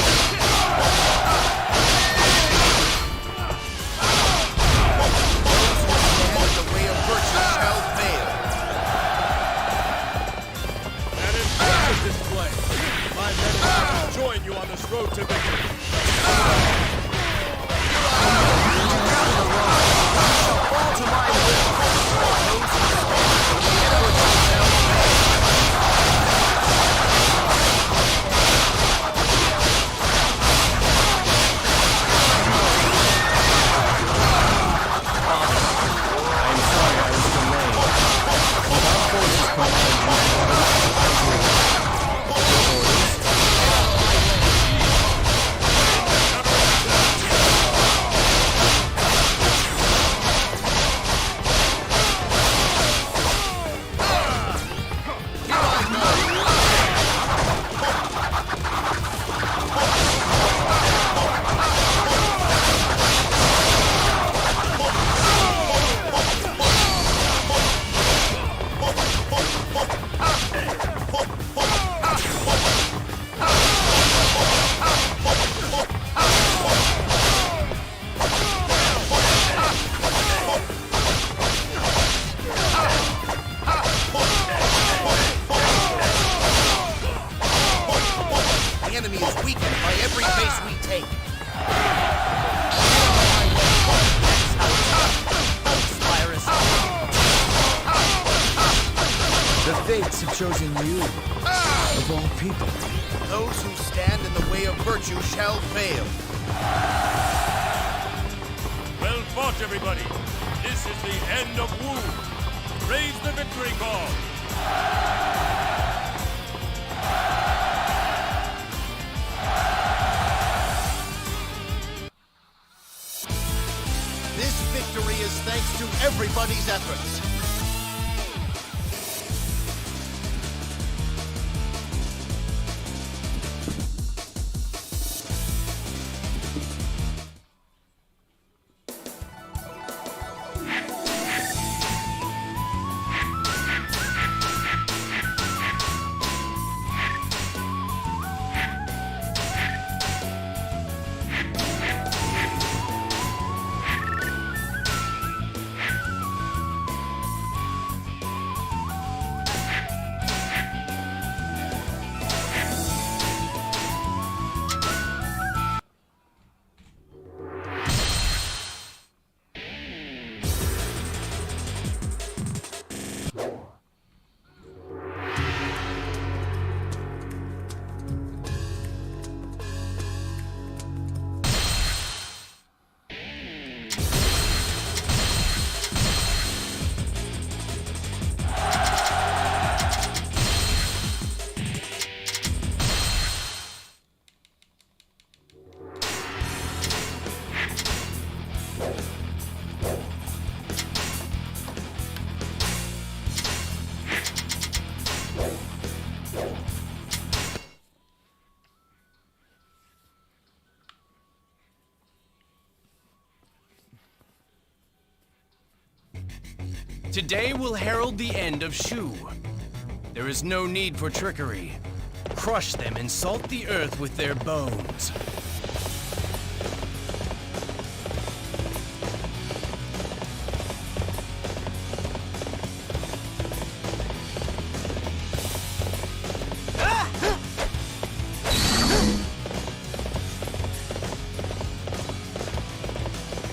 Those who stand in the way of virtue shall fail. An impressive display. My men and I will join you on this road to victory. Fall to my will. Those who stand in the way of have chosen you, of all people. Those who stand in the way of virtue shall fail. Well fought, everybody. This is the end of Wu. Raise the victory call. This victory is thanks to everybody's efforts. Today will herald the end of Shu. There is no need for trickery. Crush them and salt the earth with their bones.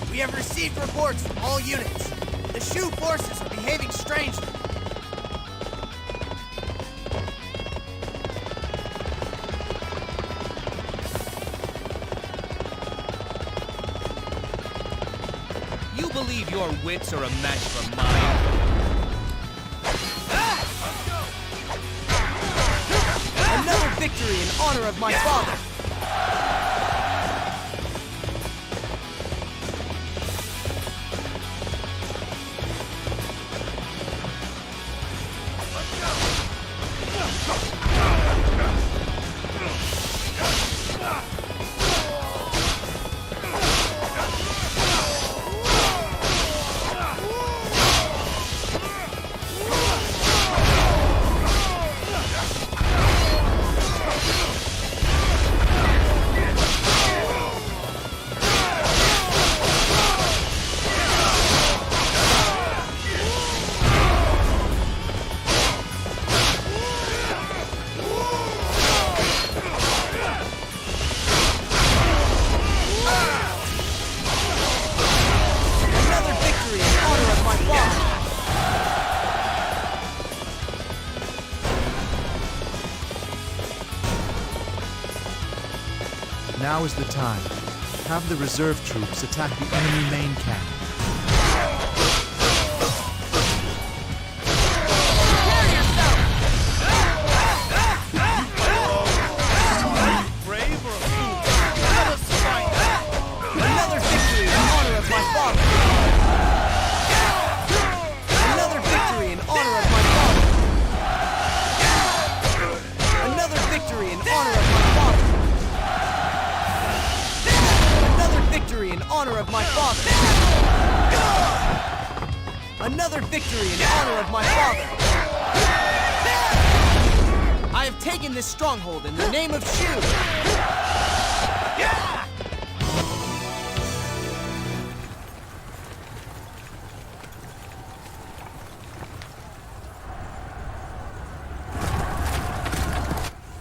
We have received reports from all units. The Shu forces are behaving strangely. You believe your wits are a match for mine? Another victory in honor of my father. Now is the time. Have the reserve troops attack the enemy main camp. Brave or a fool? Let us fight! Another victory in honor of my father! Another victory in honor of my father! Another victory in honor of my father! Another victory in honor of my father! Another victory in honor of my father! I have taken this stronghold in the name of Shu!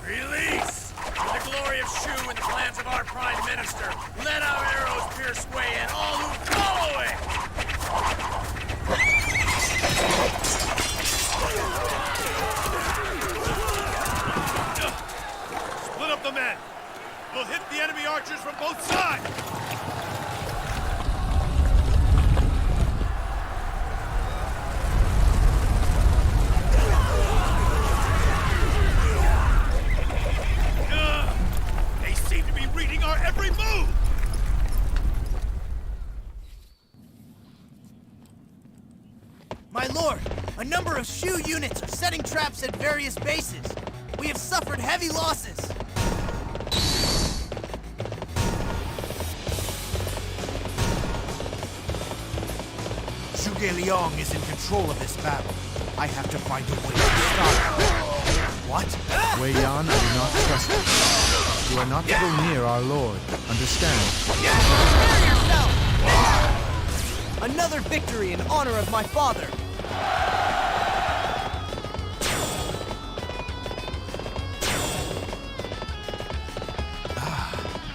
Release! For the glory of Shu and the plans of our Prime Minister, let our arrows pierce way and all who follow it! My lord, a number of Shu units are setting traps at various bases. We have suffered heavy losses. Zhuge Liang is in control of this battle. I have to find a way to stop him. What? Wei Yan, I do not trust you. You are not to go near our lord. Understand? Prepare yourself! Another victory in honor of my father.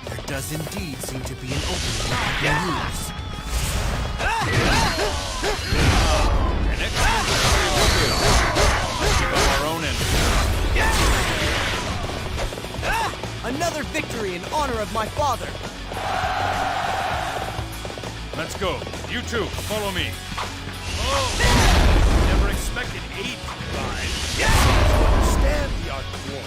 There does indeed seem to be an opening that we can use. An excellent victory will be. Let's keep up our own end. Another victory in honor of my father. Let's go. You two, follow me. Oh! Never expected 8 lives. Understand the art of war.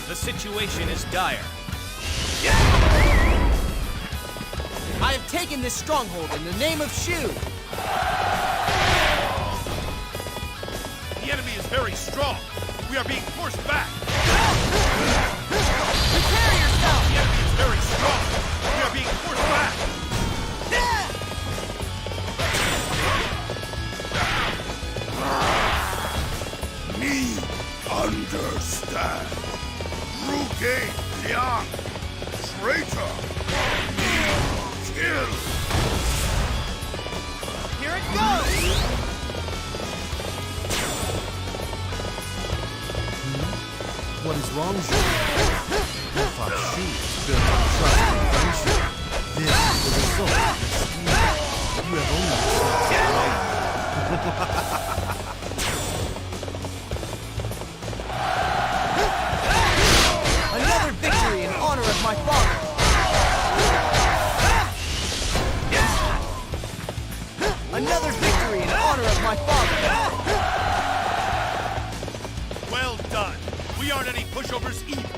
The situation is dire. I have taken this stronghold in the name of Shu. The enemy is very strong. We are being forced back. Prepare yourself! The enemy is very strong. We are being forced back. Me understand. Zhuge Liang, traitor. Me kill. Here it goes! What is wrong, Zhu? Your father Shu is built on trust and friendship. This is the result of your scheme. You have only Another victory in honor of my father. Another victory in honor of my father. Well done. We aren't any pushovers either.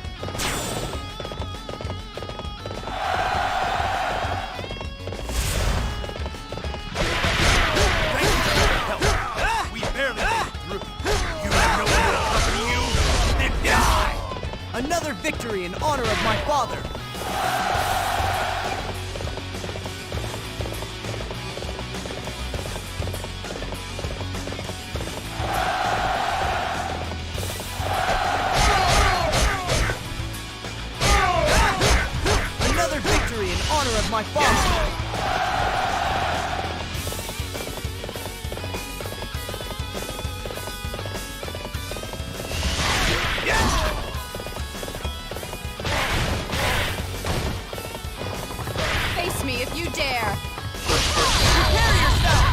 Thank you for your help. We barely made it through. You have no one to accompany you? Then die! Another victory in honor of my father. Another victory in honor of my father. Face me if you dare. Prepare yourself!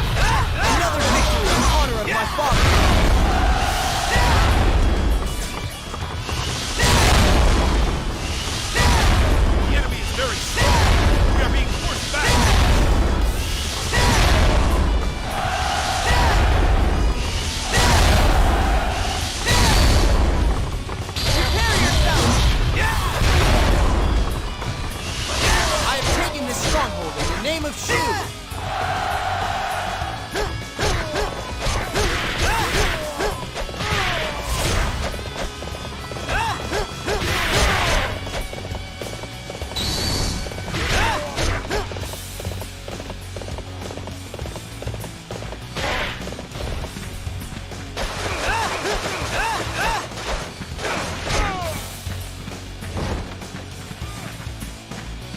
Another victory in honor of my father. The enemy is very strong. We are being forced back. Prepare yourself! I have taken this stronghold in the name of Shu.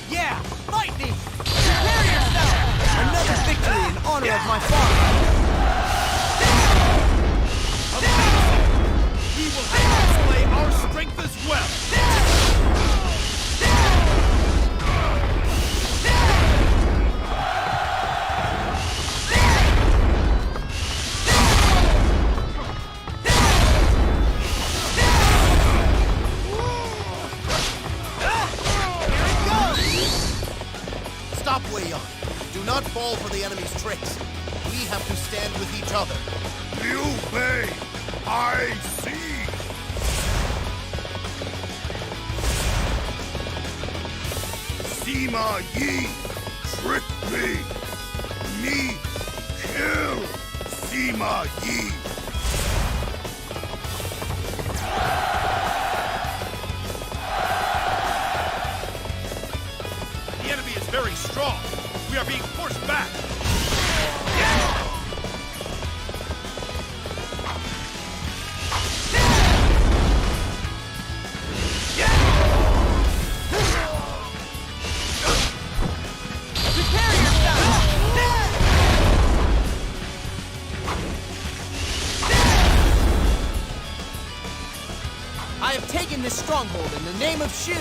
Yeah, fight me! Prepare yourself! Another victory in honor of my father. We will have to display our strength as well. Stop, Wei Yan. Do not fall for the enemy's tricks. We have to stand with each other. Liu Bei, I see. Sima Yi, trick me. Me kill Sima Yi. The enemy is very strong. We are being forced back. I have taken this stronghold in the name of Shu.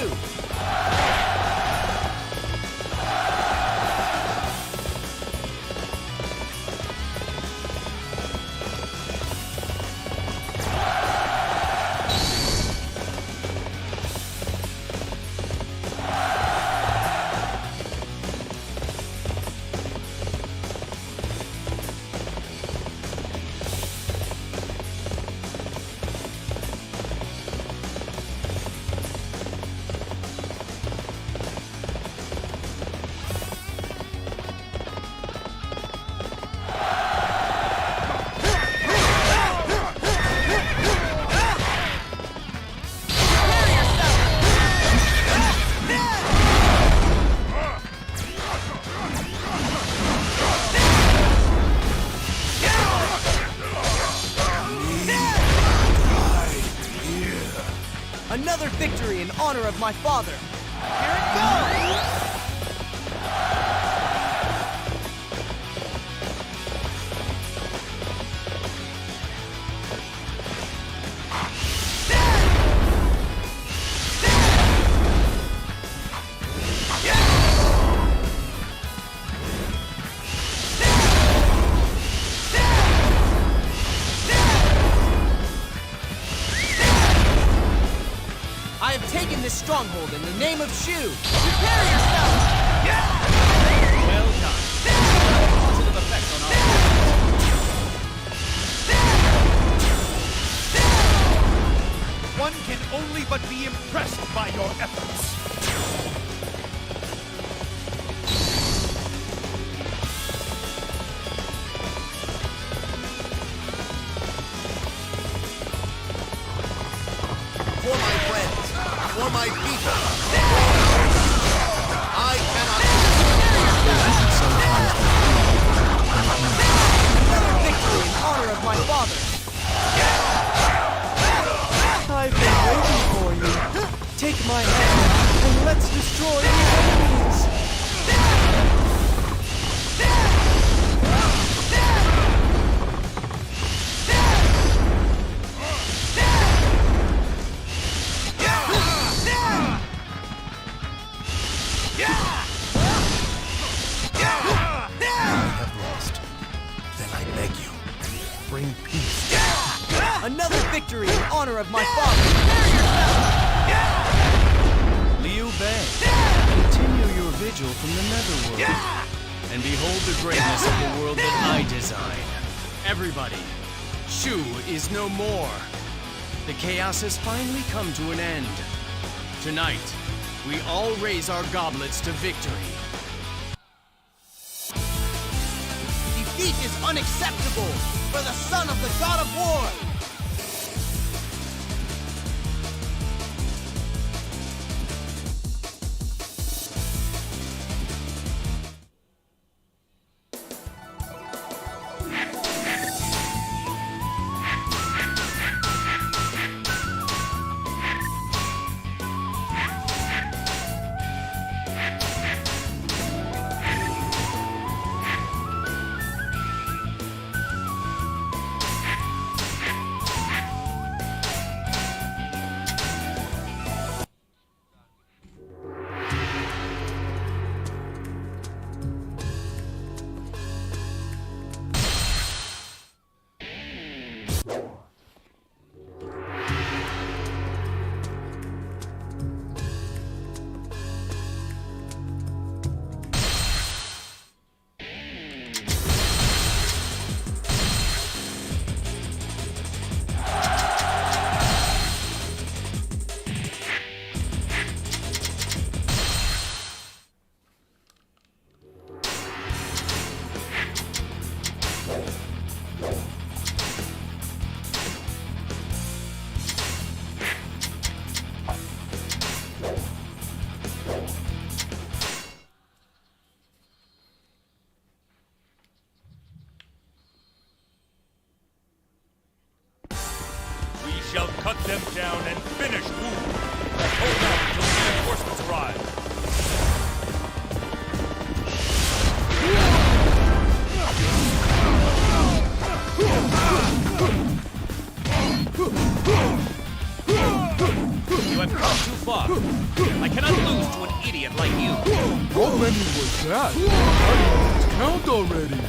Another victory in honor of my father. Here it goes! I have taken this stronghold in the name of Shu. Prepare yourself! Well done. Positive effect on our forces. One can only but be impressed by your efforts. For my friends, for my people, I cannot. Another victory in honor of my father. I've been waiting for you. Take my hand and let's destroy these enemies. Another victory in honor of my father. Liu Bei, continue your vigil from the netherworld, and behold the greatness of the world that I design. Everybody, Shu is no more. The chaos has finally come to an end. Tonight, we all raise our goblets to victory. Defeat is unacceptable for the son of the god of war. too far. I cannot lose to an idiot like you. How many was that? I lost count already.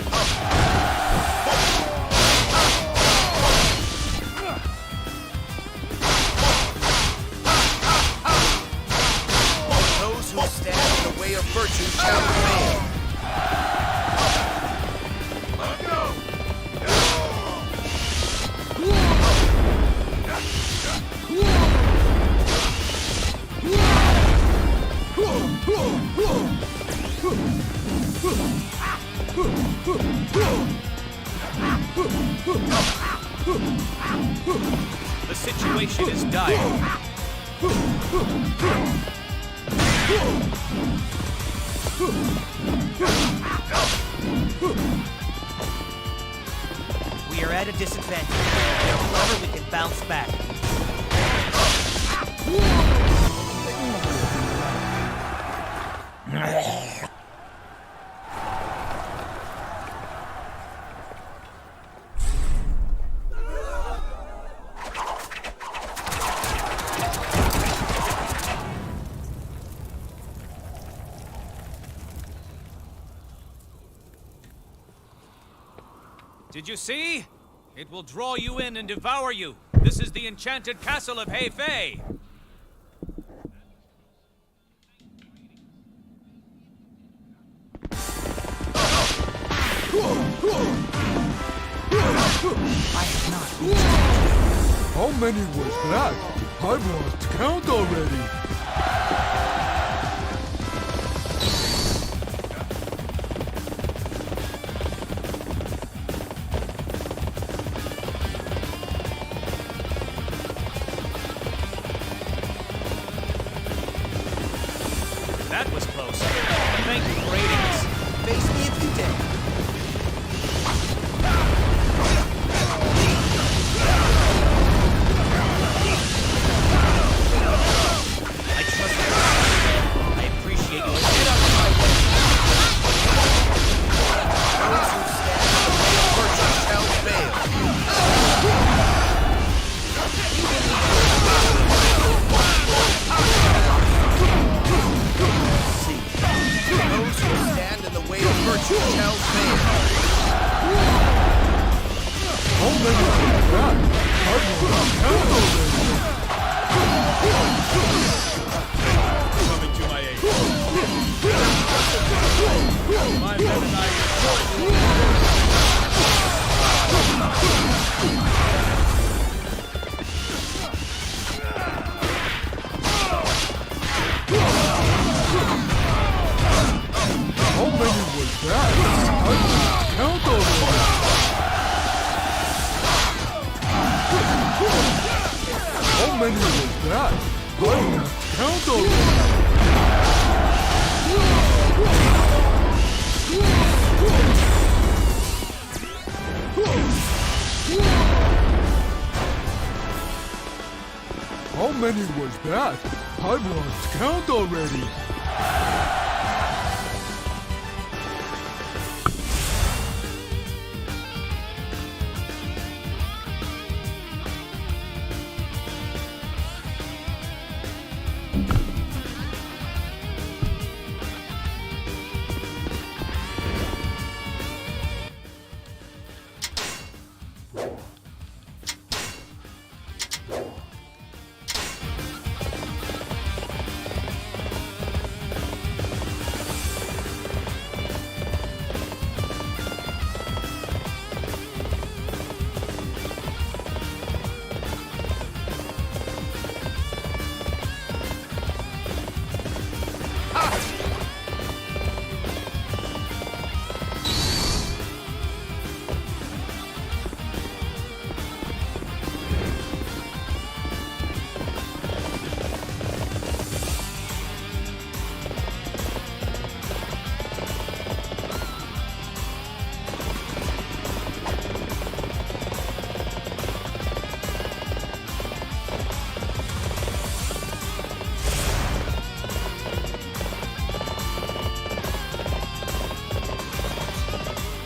Those who stand in the way of virtue shall fail. The situation is dire. We are at a disadvantage. If we're clever, we can bounce back. Did you see? It will draw you in and devour you. This is the enchanted castle of Hefei. How many was that? I've lost count already. That was close. Thank you for aiding us. Face me if you dare. I trust you. I appreciate you. Get out of my way. Those who stand in the way of virtue shall fail. See, those who stand in the way of virtue shall fail. How many was that? I've lost count already. Coming to my aid. My men and I join How many was that? I've lost count already. How many was that? I've lost count already. How many was that? I've lost count already.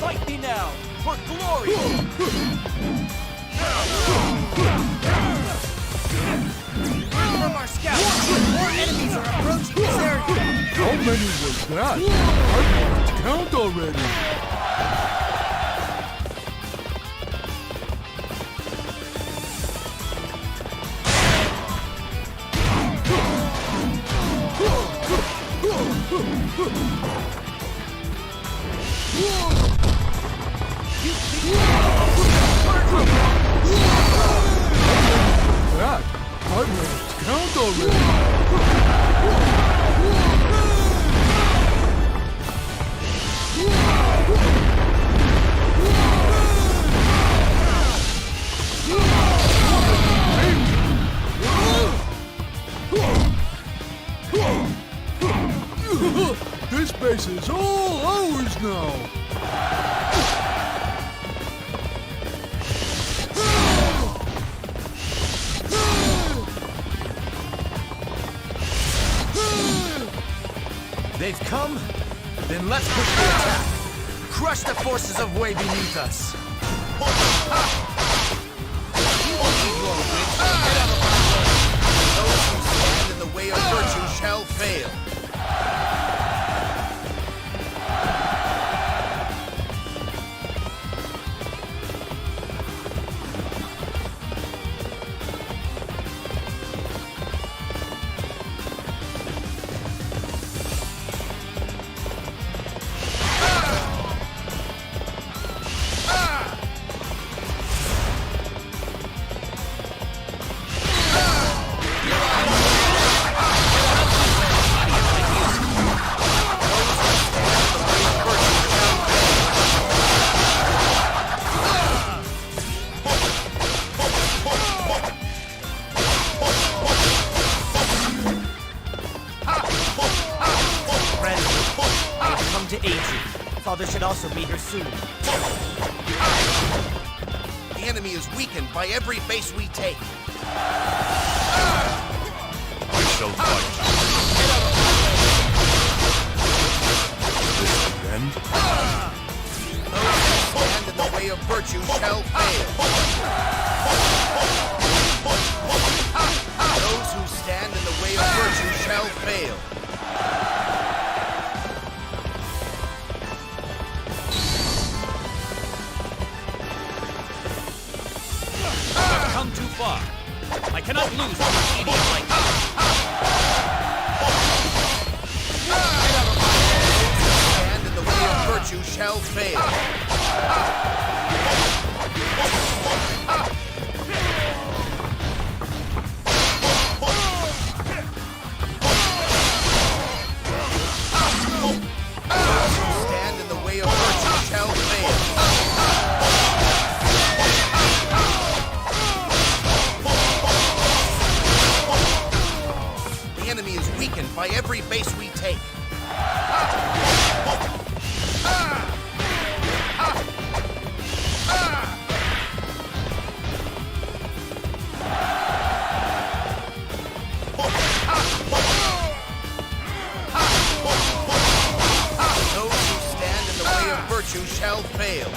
Fight me now, for glory! From our scouts! many was that? I've lost count already. That? I've lost count already. This base is all ours now! They've come? Then let's push the attack. Crush the forces of way beneath us. Those who stand in the way of virtue shall fail. To aid you. Father should also be here soon. The enemy is weakened by every base we take. I shall fight. This end? Those who stand in the way of virtue shall fail. Those who stand in the way of virtue shall fail. Come too far. I cannot lose to an idiot like you. Stand in the way of virtue shall fail. Those who stand in the way of virtue shall fail. Weakened by every base we take. Those who stand in the way of virtue shall fail.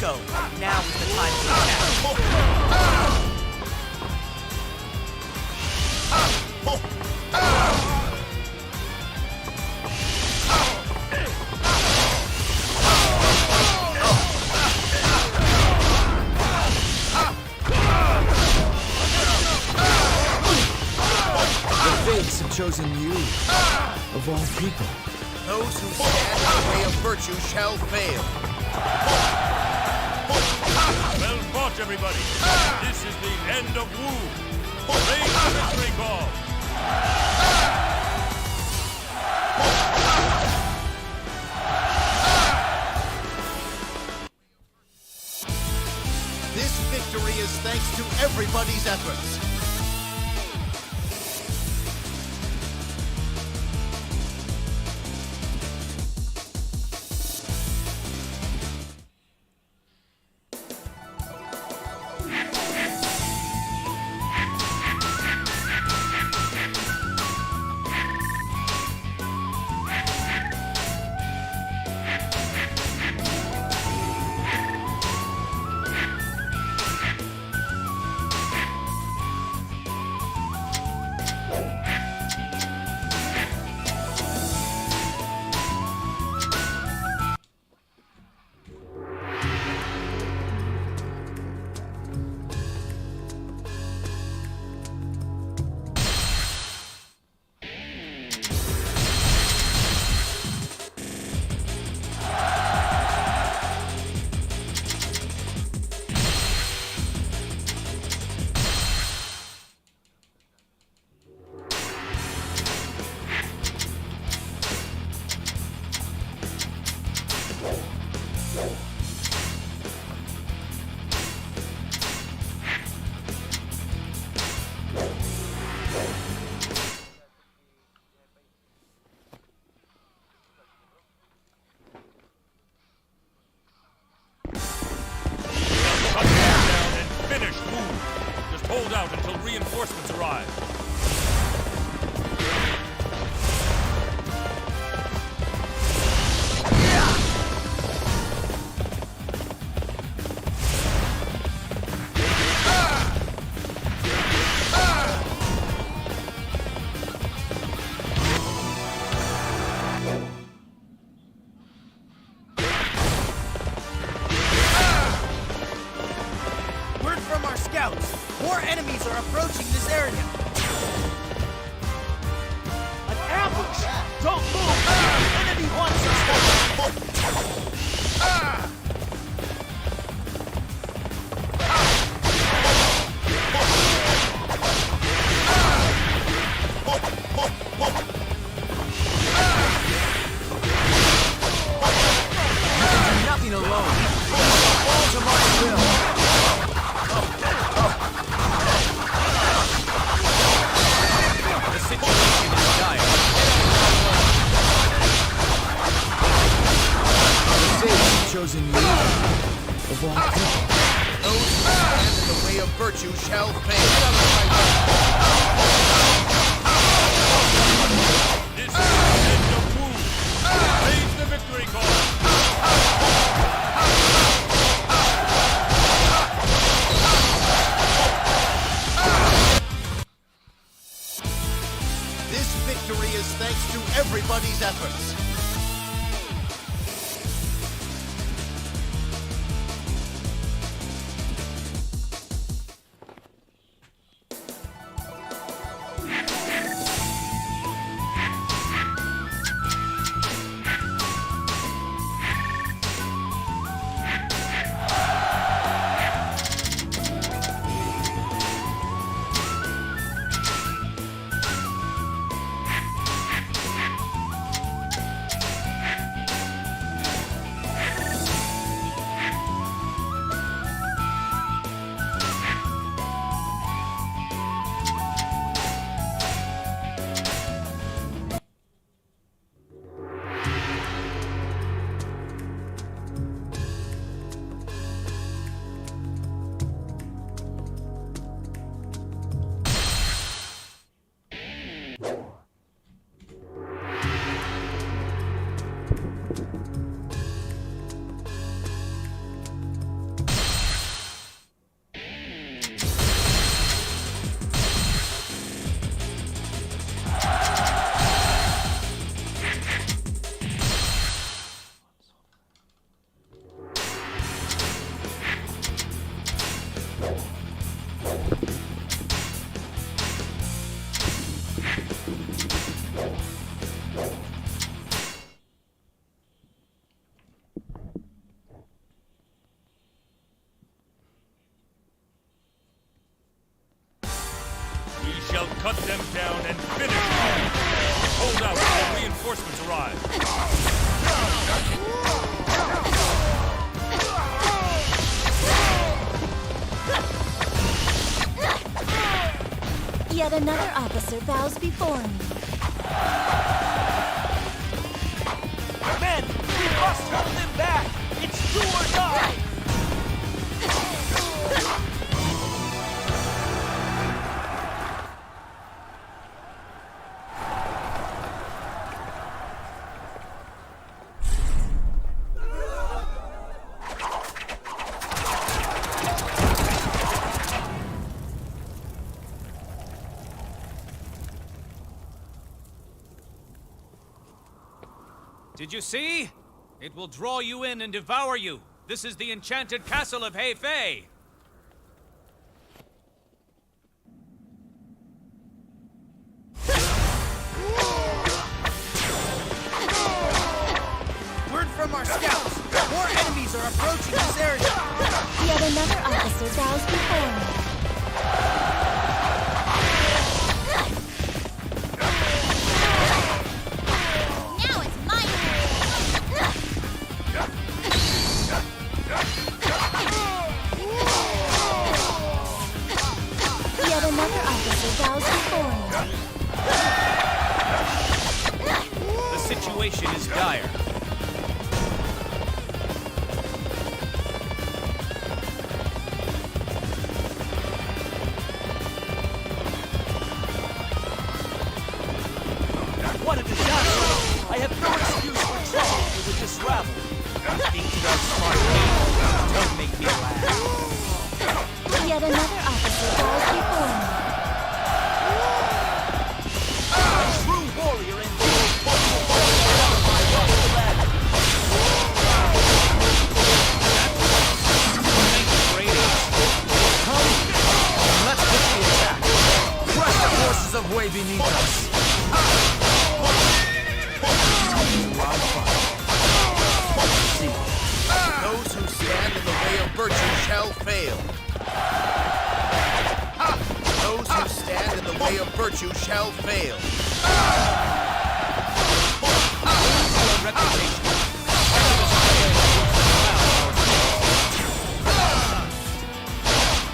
go. Now is the time to attack. The fates have chosen you, of all people. Those who stand in the way of virtue shall fail. Well fought, everybody. This is the end of Wu. Raise the victory call. This victory is thanks to everybody's efforts. Hold out until reinforcements arrive. Word from our scouts. More enemies are approaching this area. An ambush! Don't move! Enemy wants us. Nothing alone. Fall to my will. Chosen you, of all people. Those who stand in the way of virtue shall fail. This is the end of Wu. Raise the victory call. This victory is thanks to everybody's efforts. cut them down and finish them. Hold out while reinforcements arrive. Yet another officer bows before me. Men, we must hold them back! It's do or die! Did you see? It will draw you in and devour you. This is the enchanted castle of Hefei. Word from our scouts. More enemies are approaching this area. Yet another officer bows before me. Now it's my turn. Yet another officer bows before me. The situation is dire. What a disaster! I have no excuse for trouble with this rabble. You think you are smart, me? Don't make me laugh. Yet another officer bows before me. A true warrior indeed. Come, and let's push the attack. Crush the forces of way beneath us. Those who stand in the way of virtue shall fail. Those who stand in the way of virtue shall fail. Your reputation.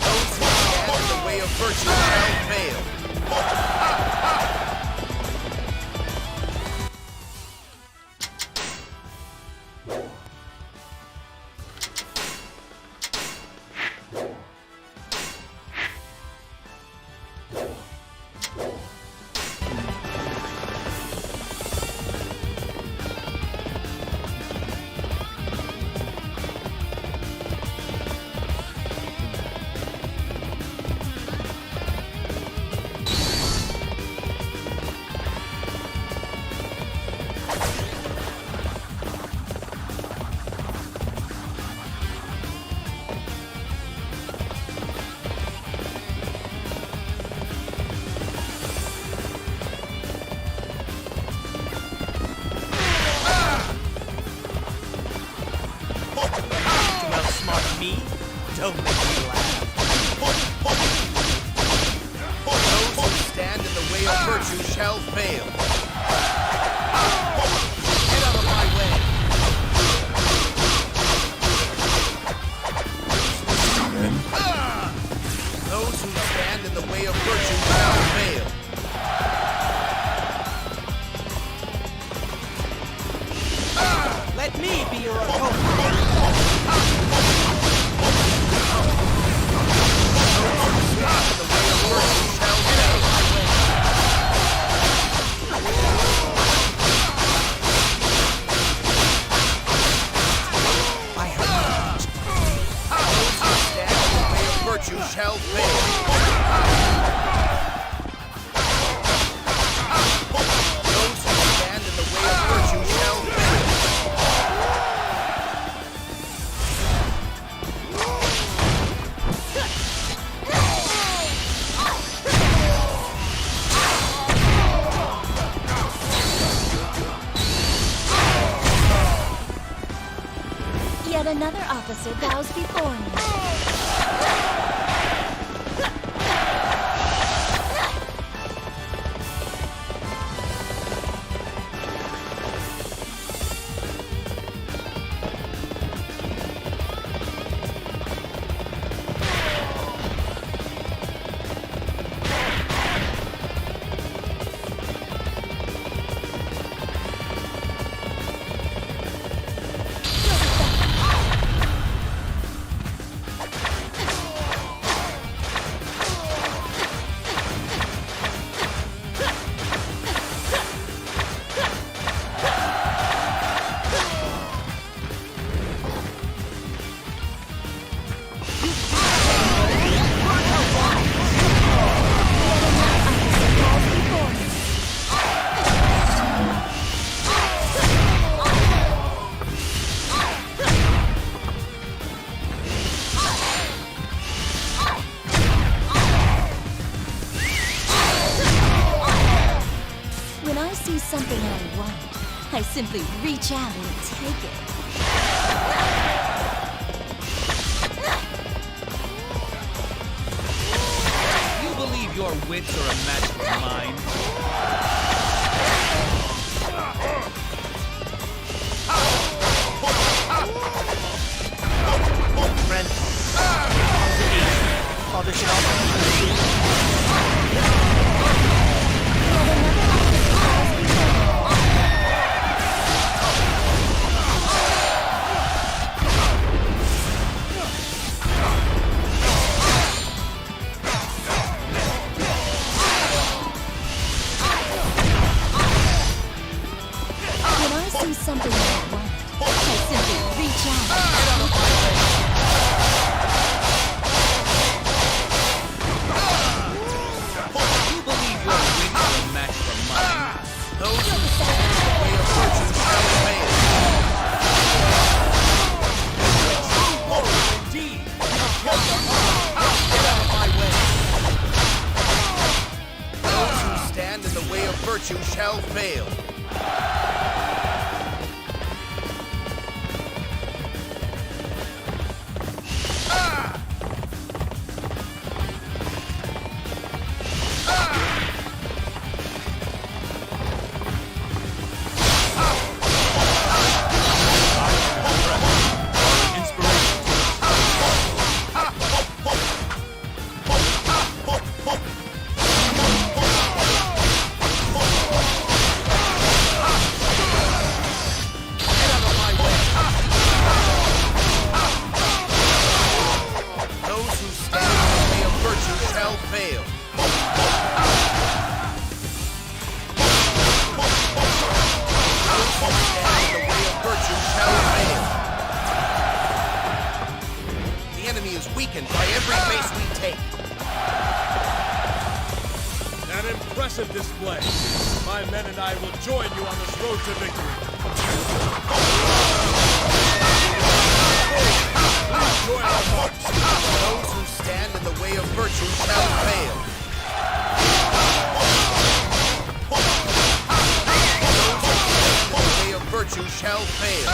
Those who stand in the way of virtue shall fail. Me? Don't make me laugh. Those who stand in the way of virtue shall fail. Get out of my way. Those who stand in the way of virtue shall fail. Let me be your opponent. Virtue shall fail. Those who stand in the way of virtue shall fail. Yet another officer bows before me. I simply reach out and take it. You believe your wits are a match for mine? Friend, Father shall When I see something I want, I simply reach out. You believe your wits are a match for mine? Those who stand in the way of virtue shall fail. Indeed. Get out of my way. Those who stand in the way of virtue shall fail. Those who stand in the way of virtue shall fail. Those who stand in the way of virtue shall fail. The enemy is weakened by every base we take. An impressive display. My men and I will join you on this road to victory. Please join our march. Those who stand in the way of virtue shall fail. Those who stand in the way of virtue shall fail.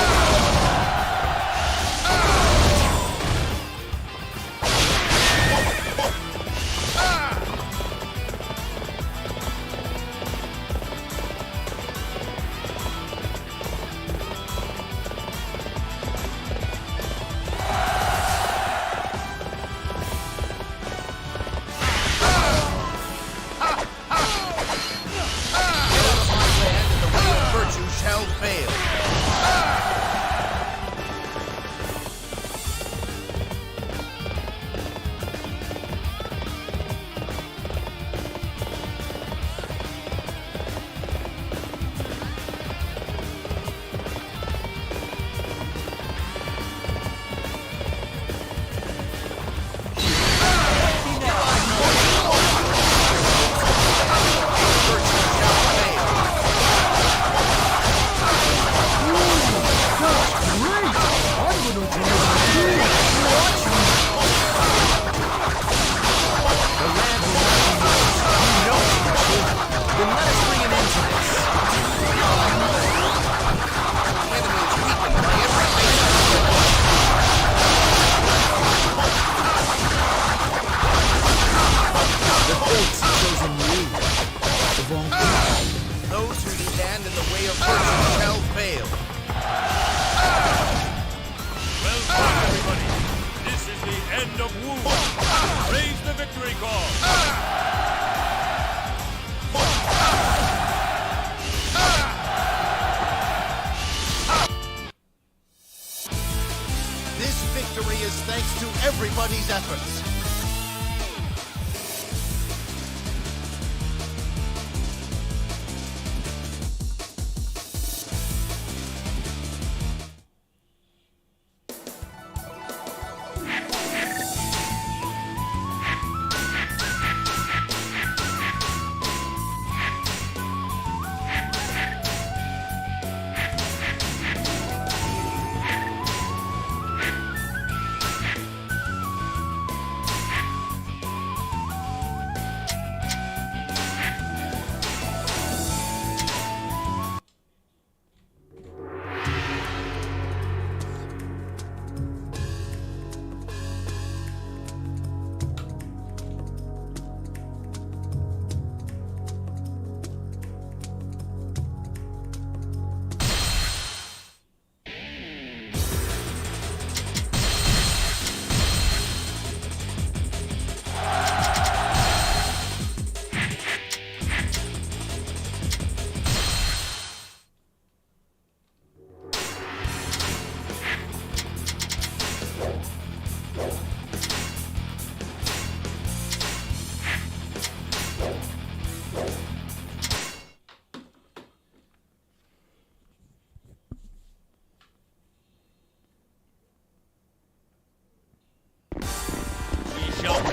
Virtue shall fail. Those who stand in the way of virtue shall fail. Well done, everybody. This is the end of war. Raise the victory call. This victory is thanks to everybody's efforts.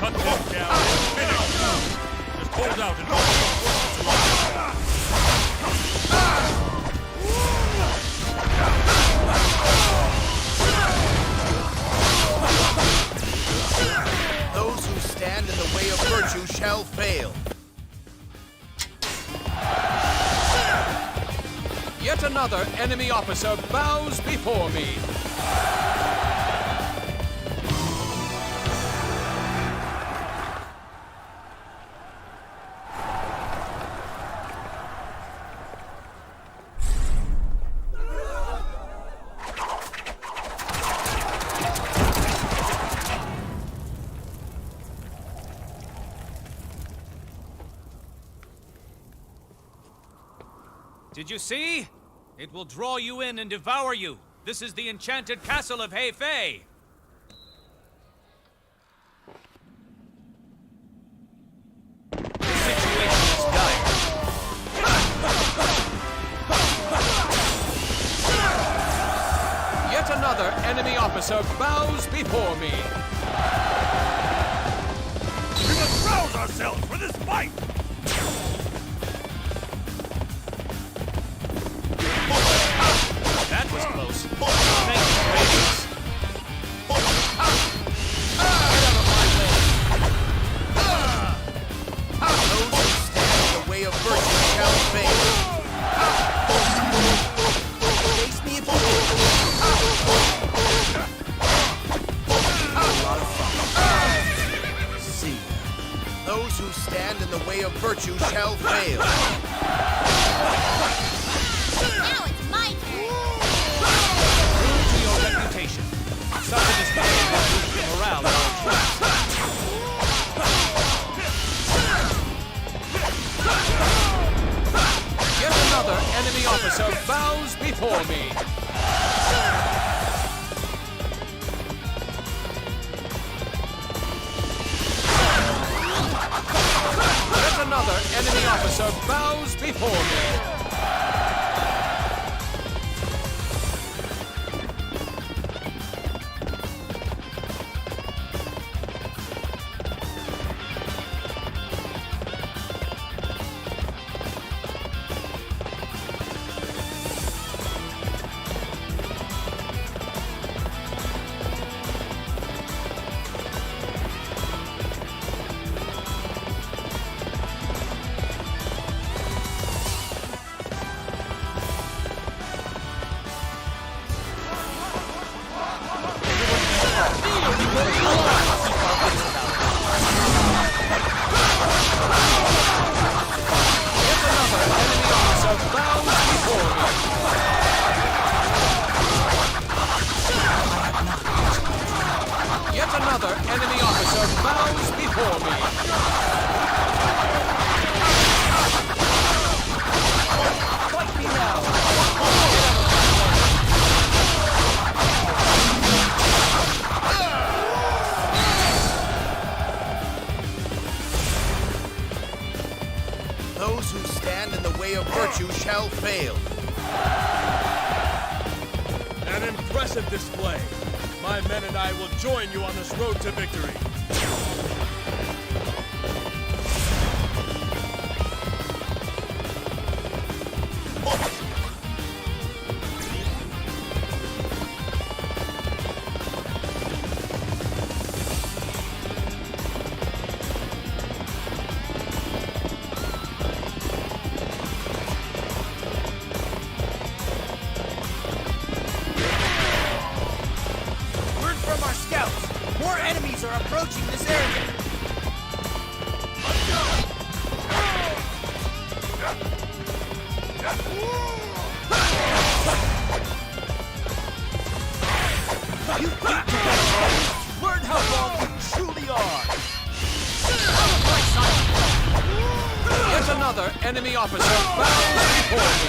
cut them down and finish them. Just hold out and hold Those who stand in the way of virtue shall fail. Yet another enemy officer bows before me. Did you see? It will draw you in and devour you. This is the enchanted castle of Hefei. The situation is dire. Yet another enemy officer bows before me. We must rouse ourselves for this fight! That was close. Thank you, Radiance. Get out of my way. Those who stand in the way of virtue shall fail. Face me if you will. A lot of fun. See, those who stand in the way of virtue shall fail. Now it's my turn. True to your reputation. Such a display will boost the morale of our troops. Yet another enemy officer bows before me. Yet another enemy officer bows before me. Yet another enemy officer bows before me. Fight me now. Those who stand in the way of virtue shall fail. An impressive display. My men and I will join you on this road to victory. From our scouts, more enemies are approaching this area. You think you can learn how long you truly are. Yet another enemy officer bows before me.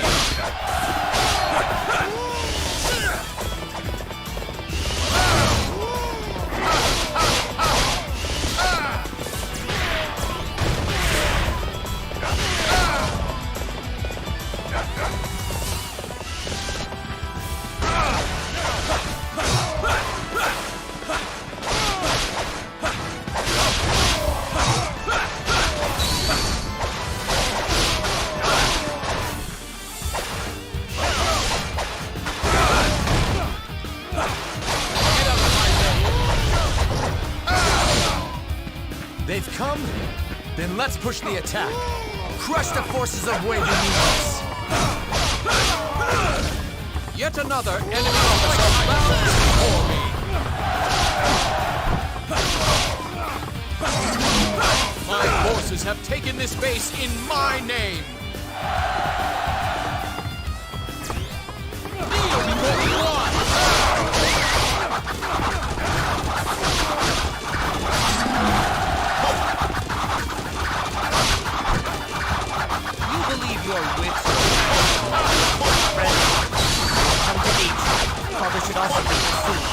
come? Then let's push the attack. Crush the forces of way beneath us. Yet another enemy officer bound before me. My forces have taken this base in my name. Kneel before me, Lord. You believe your wits Friend, come to eat. Father should also be pursued.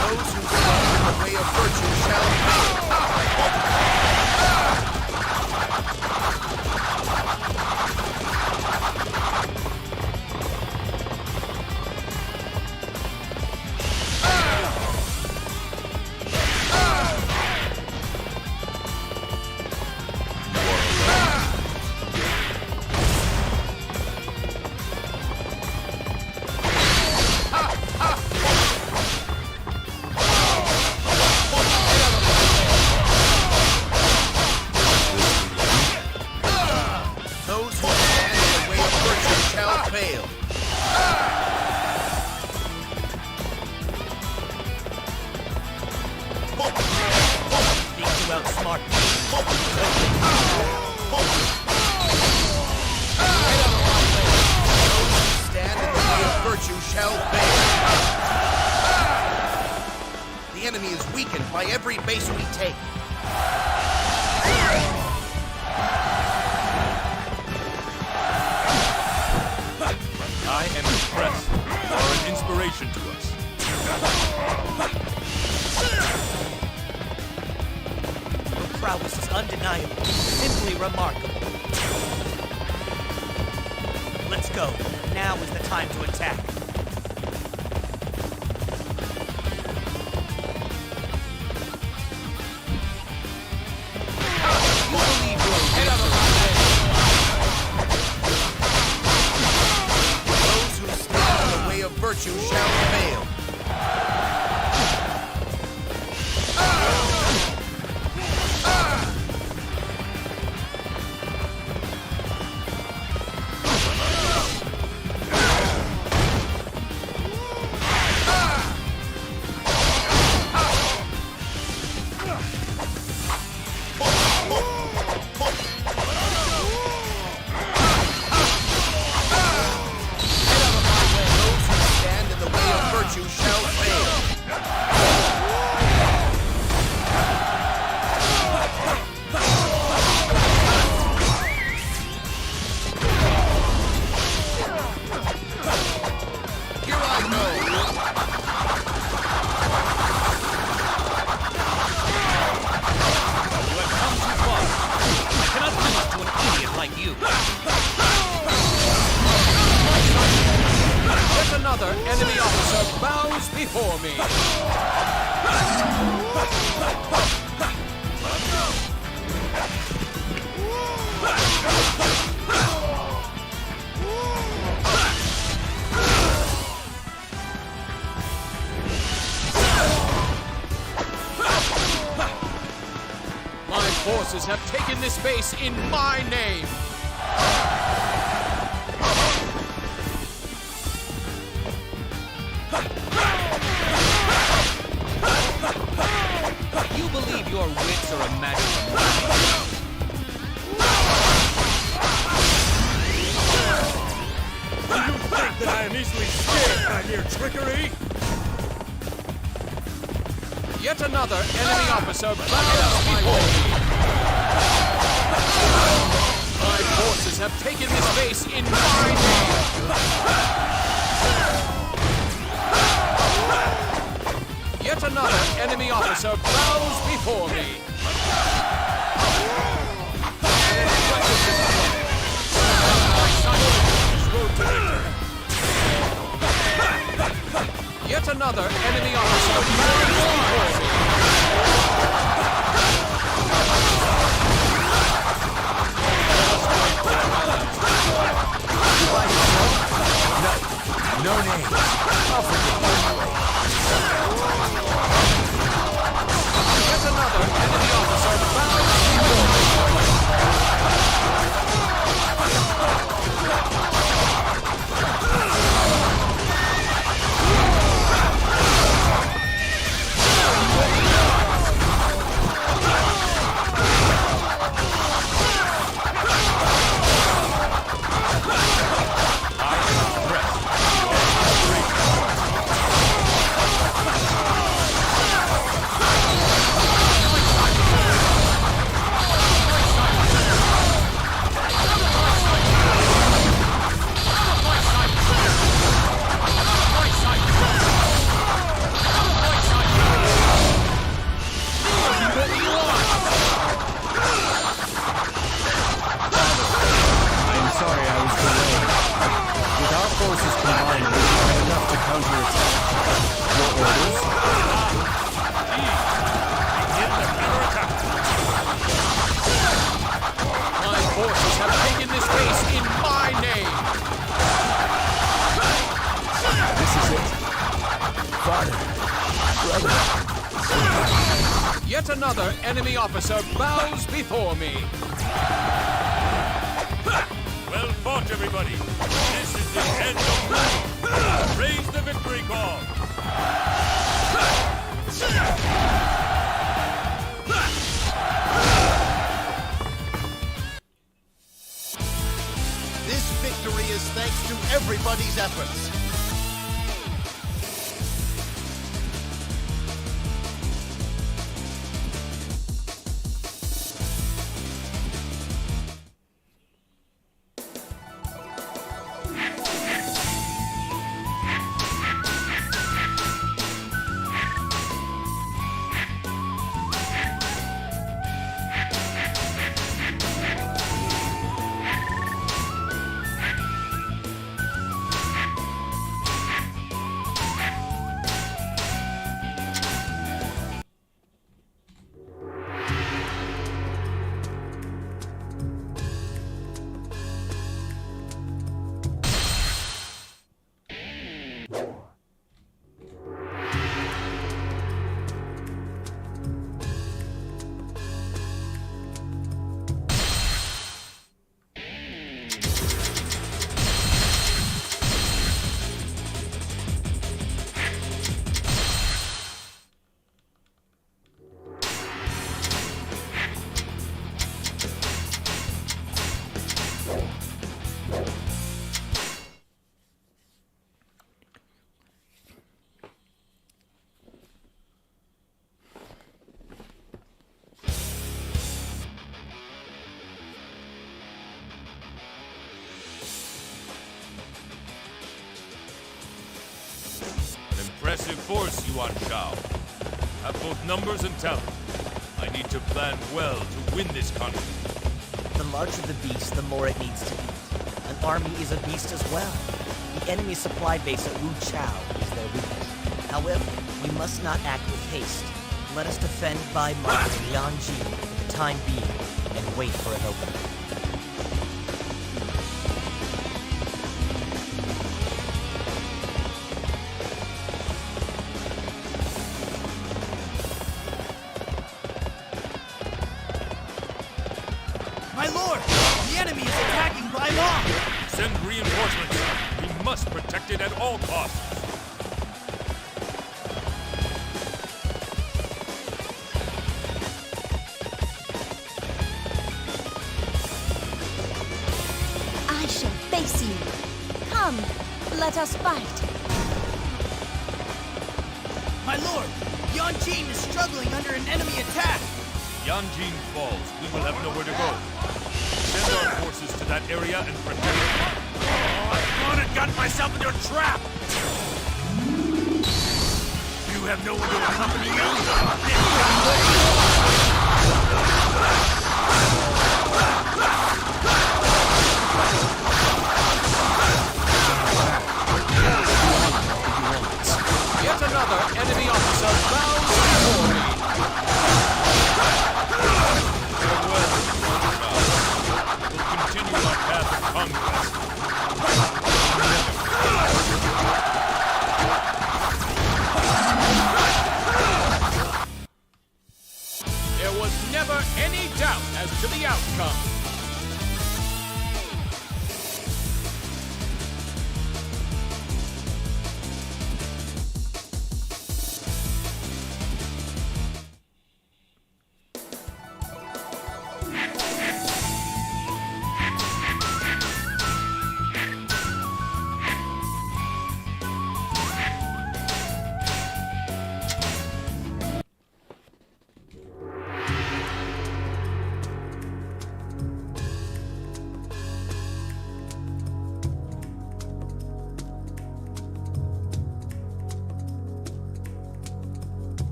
Those who stand in the way of virtue shall fail. Those who stand in the way of virtue shall fail. Seek to outsmart me. Stand in the way of virtue shall fail. The enemy is weakened by every base we take. I am impressed. You are an inspiration to us. Your prowess is undeniable. Simply remarkable. Let's go. Now is the time to attack. You believe your head out of my way. Those who stand in the way of virtue shall fail. Those who stand in the way of virtue shall fail. Here I go. You have come too far. I cannot lose to an idiot like you. Yet another enemy officer bows before me. My forces have taken this base in my name. You believe your wits are a match for mine. Do you think that I am easily scared by mere trickery? Yet another enemy officer bows before me. My forces have taken this base in my name. Yet another enemy officer bows before me. Yet another enemy officer bows before me. No name. I'll forget you. Yet Yet another enemy officer bows before me. Well fought, everybody. This is the end of war. Raise the victory call. This victory is thanks to everybody's efforts. Impressive force, Yuan Shao. Have both numbers and talent. I need to plan well to win this conflict. The larger the beast, the more it needs to eat. An army is a beast as well. The enemy supply base at Wu Chao is their weakness. However, we must not act with haste. Let us defend by marking Yanji for the time being and wait for an opening. My lord! The enemy is attacking Bai Long! Send reinforcements. We must protect it at all costs. I shall face you. Come, let us fight. My lord! Yanjin is struggling under an enemy attack! Yanjin falls. We will have nowhere to go. Send our forces to that area and protect it. Oh, I've gone and gotten myself into a trap! You have no one to accompany Yet another enemy officer bows before me. We'll continue our path of conquest.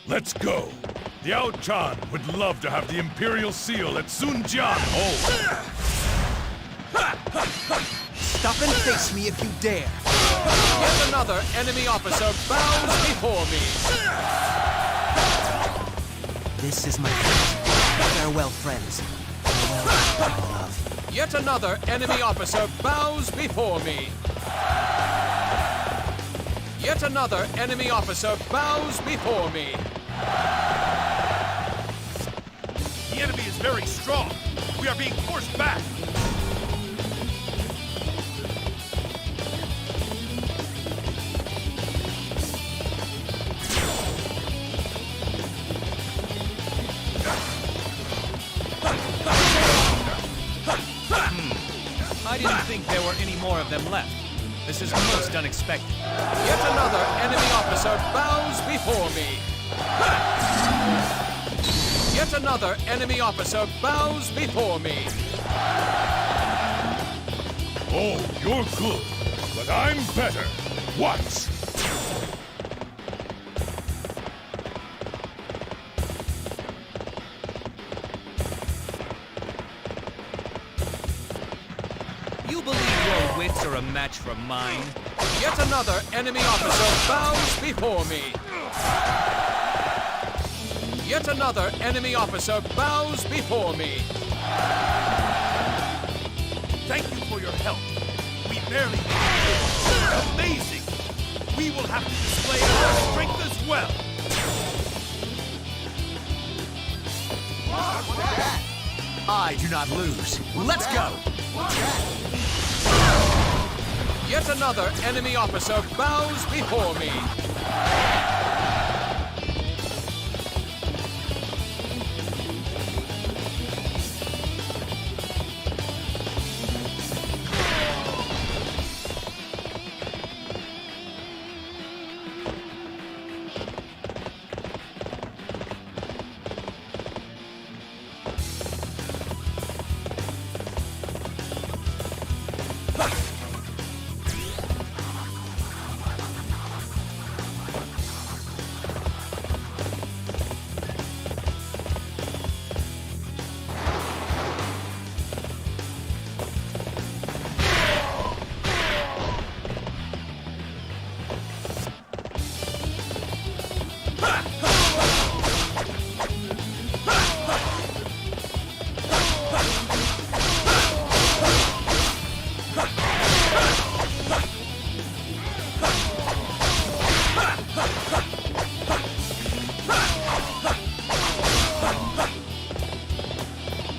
Let's go. The Ao Chan would love to have the Imperial Seal at Sun Jian Home. Stop and face me if you dare. Yet another enemy officer bows before me. This is my fate. Farewell, friends. Farewell, my love. Yet another enemy officer bows before me. Yet another enemy officer bows before me. The enemy is very strong. We are being forced back. I didn't think there were any more of them left. This is most unexpected. Yet another enemy officer bows before me. Yet another enemy officer bows before me. Oh, you're good, but I'm better. Watch. You believe your wits are a match for mine? Yet another enemy officer bows before me. Yet another enemy officer bows before me. Thank you for your help. We barely made it. Amazing. We will have to display our strength as well. I do not lose. Let's go. Yet another enemy officer bows before me.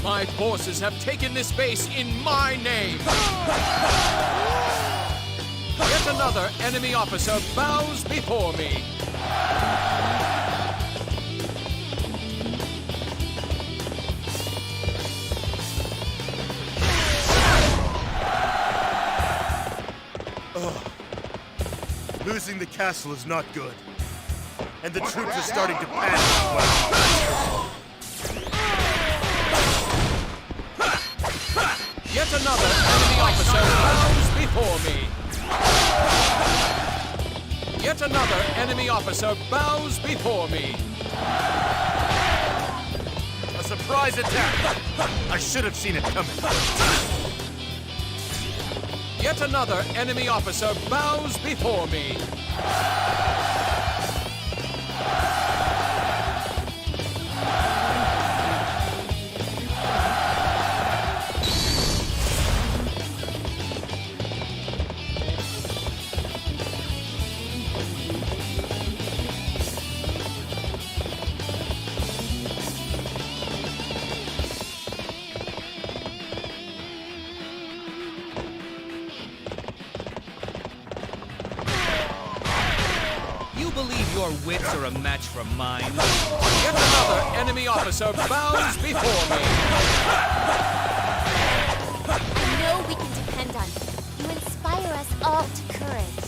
My forces have taken this base in my name. Yet another enemy officer bows before me. Losing the castle is not good. And the troops are starting to panic as well. Yet another enemy officer bows before me. Yet another enemy officer bows before me. A surprise attack! I should have seen it coming. Yet another enemy officer bows before me. You believe your wits are a match for mine? Yet another enemy officer bows before me. I know we can depend on you. You inspire us all to courage.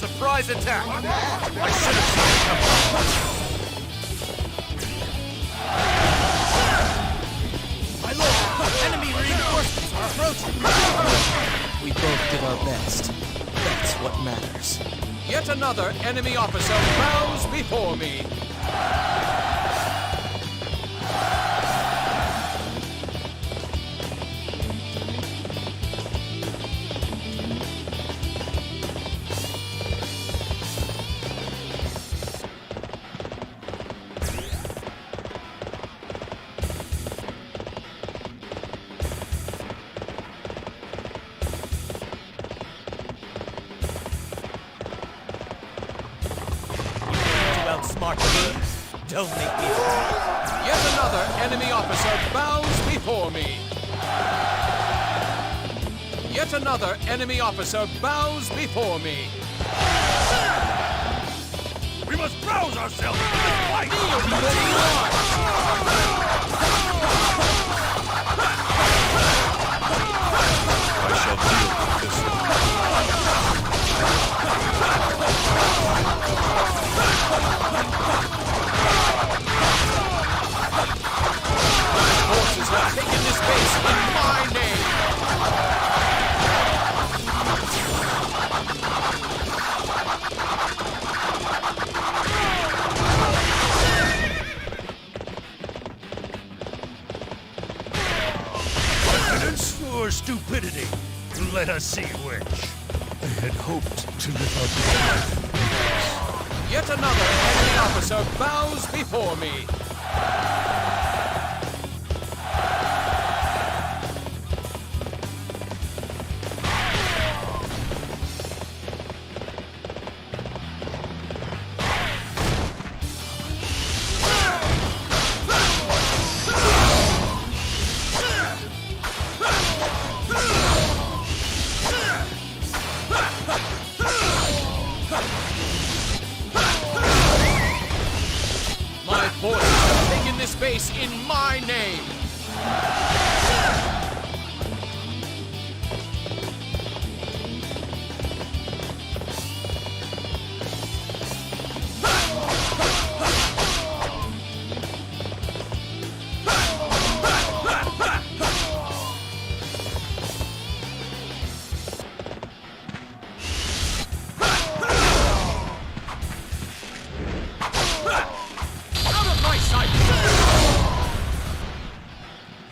surprise attack! I should have seen it coming. My lord, enemy reinforcements are approaching. We both did our best. That's what matters. Yet another enemy officer bows before me. Outsmart me. Don't make me fall. Yet another enemy officer bows before me. Yet another enemy officer bows before me. We must rouse ourselves to this fight! Kneel before the Lord! I shall deal with this one. Forces have taken this base in my name. Confidence or stupidity? Let us see which. I had hoped to live up to that. Yet another enemy officer bows before me. My forces have taken this base in my name.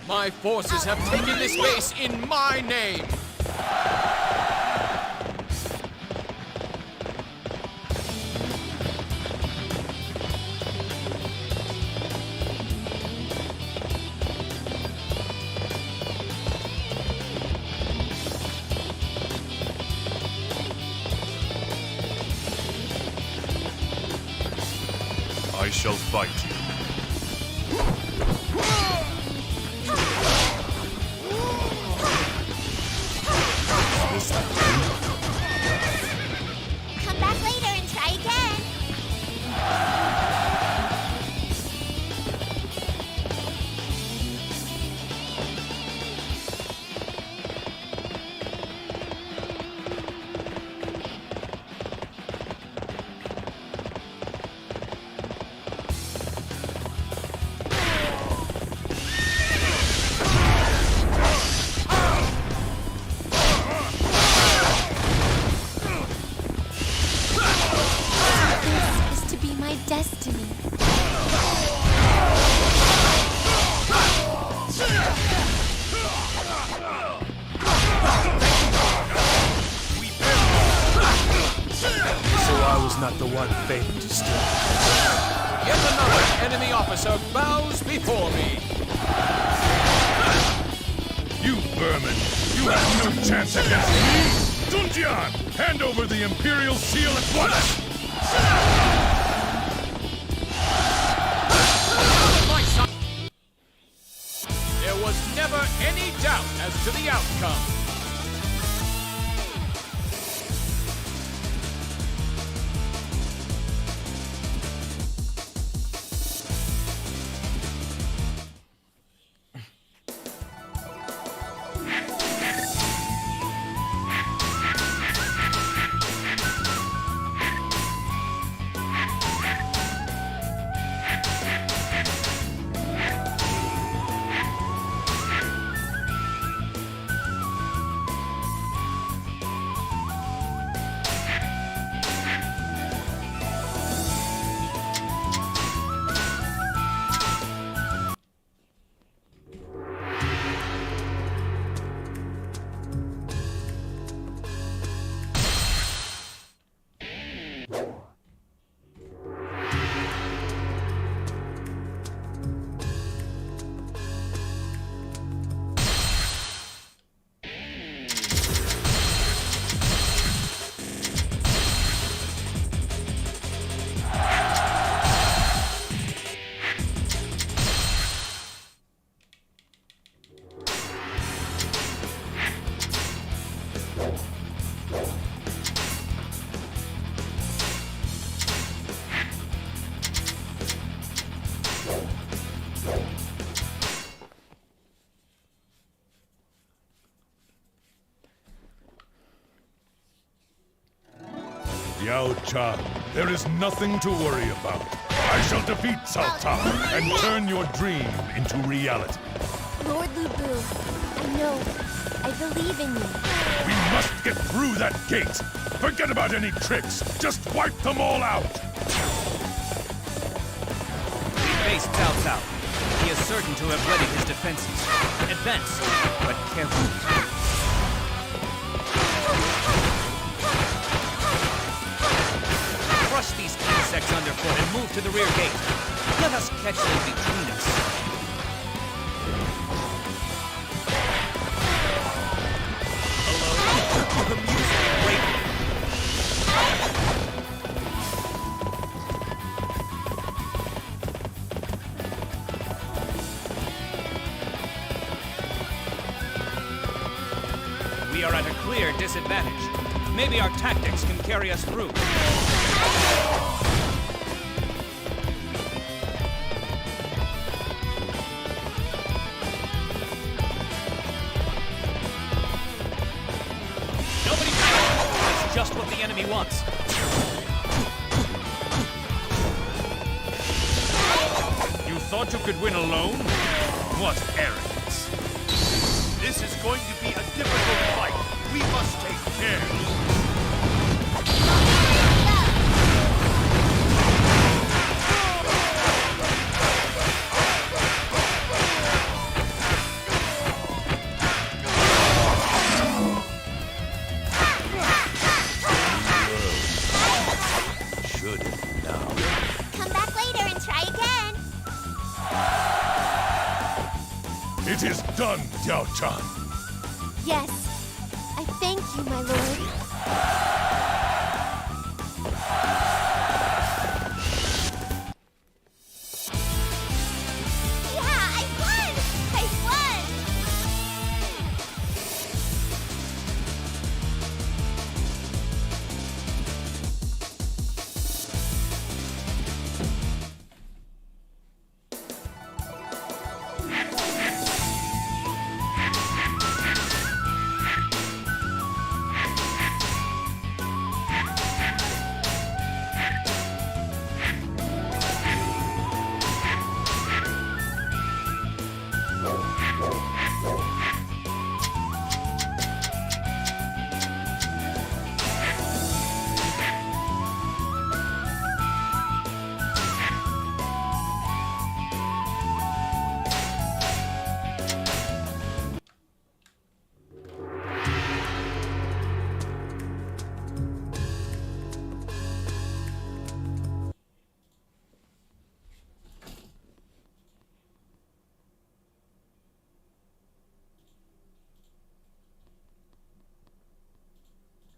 My forces have taken this base in my name. I shall fight you. Come back later and try again. This is to be my destiny. So I was not the one fated to steal. Yet another enemy officer bows before me. You vermin! You have no chance against me! Dunjian! Hand over the Imperial Seal at once! My son. There was never any doubt as to the outcome. Yao Chan, there is nothing to worry about. I shall defeat Cao Cao and turn your dream into reality. Lord Lu Bu, I know. I believe in you. We must get through that gate. Forget about any tricks. Just wipe them all out. We face Cao Cao. He is certain to have readied his defenses. Advance, but carefully. Crush these insects underfoot and move to the rear gate. Let us catch them between us. Hello? The music is breaking. We are at a clear disadvantage. Maybe our tactics can carry us through. Nobody panic. That's just what the enemy wants. You thought you could win alone? What arrogance. This is going to be a difficult fight. We must take care. Should now. Come back later and try again. It is done, Yao Chan. Yes. I thank you, my lord.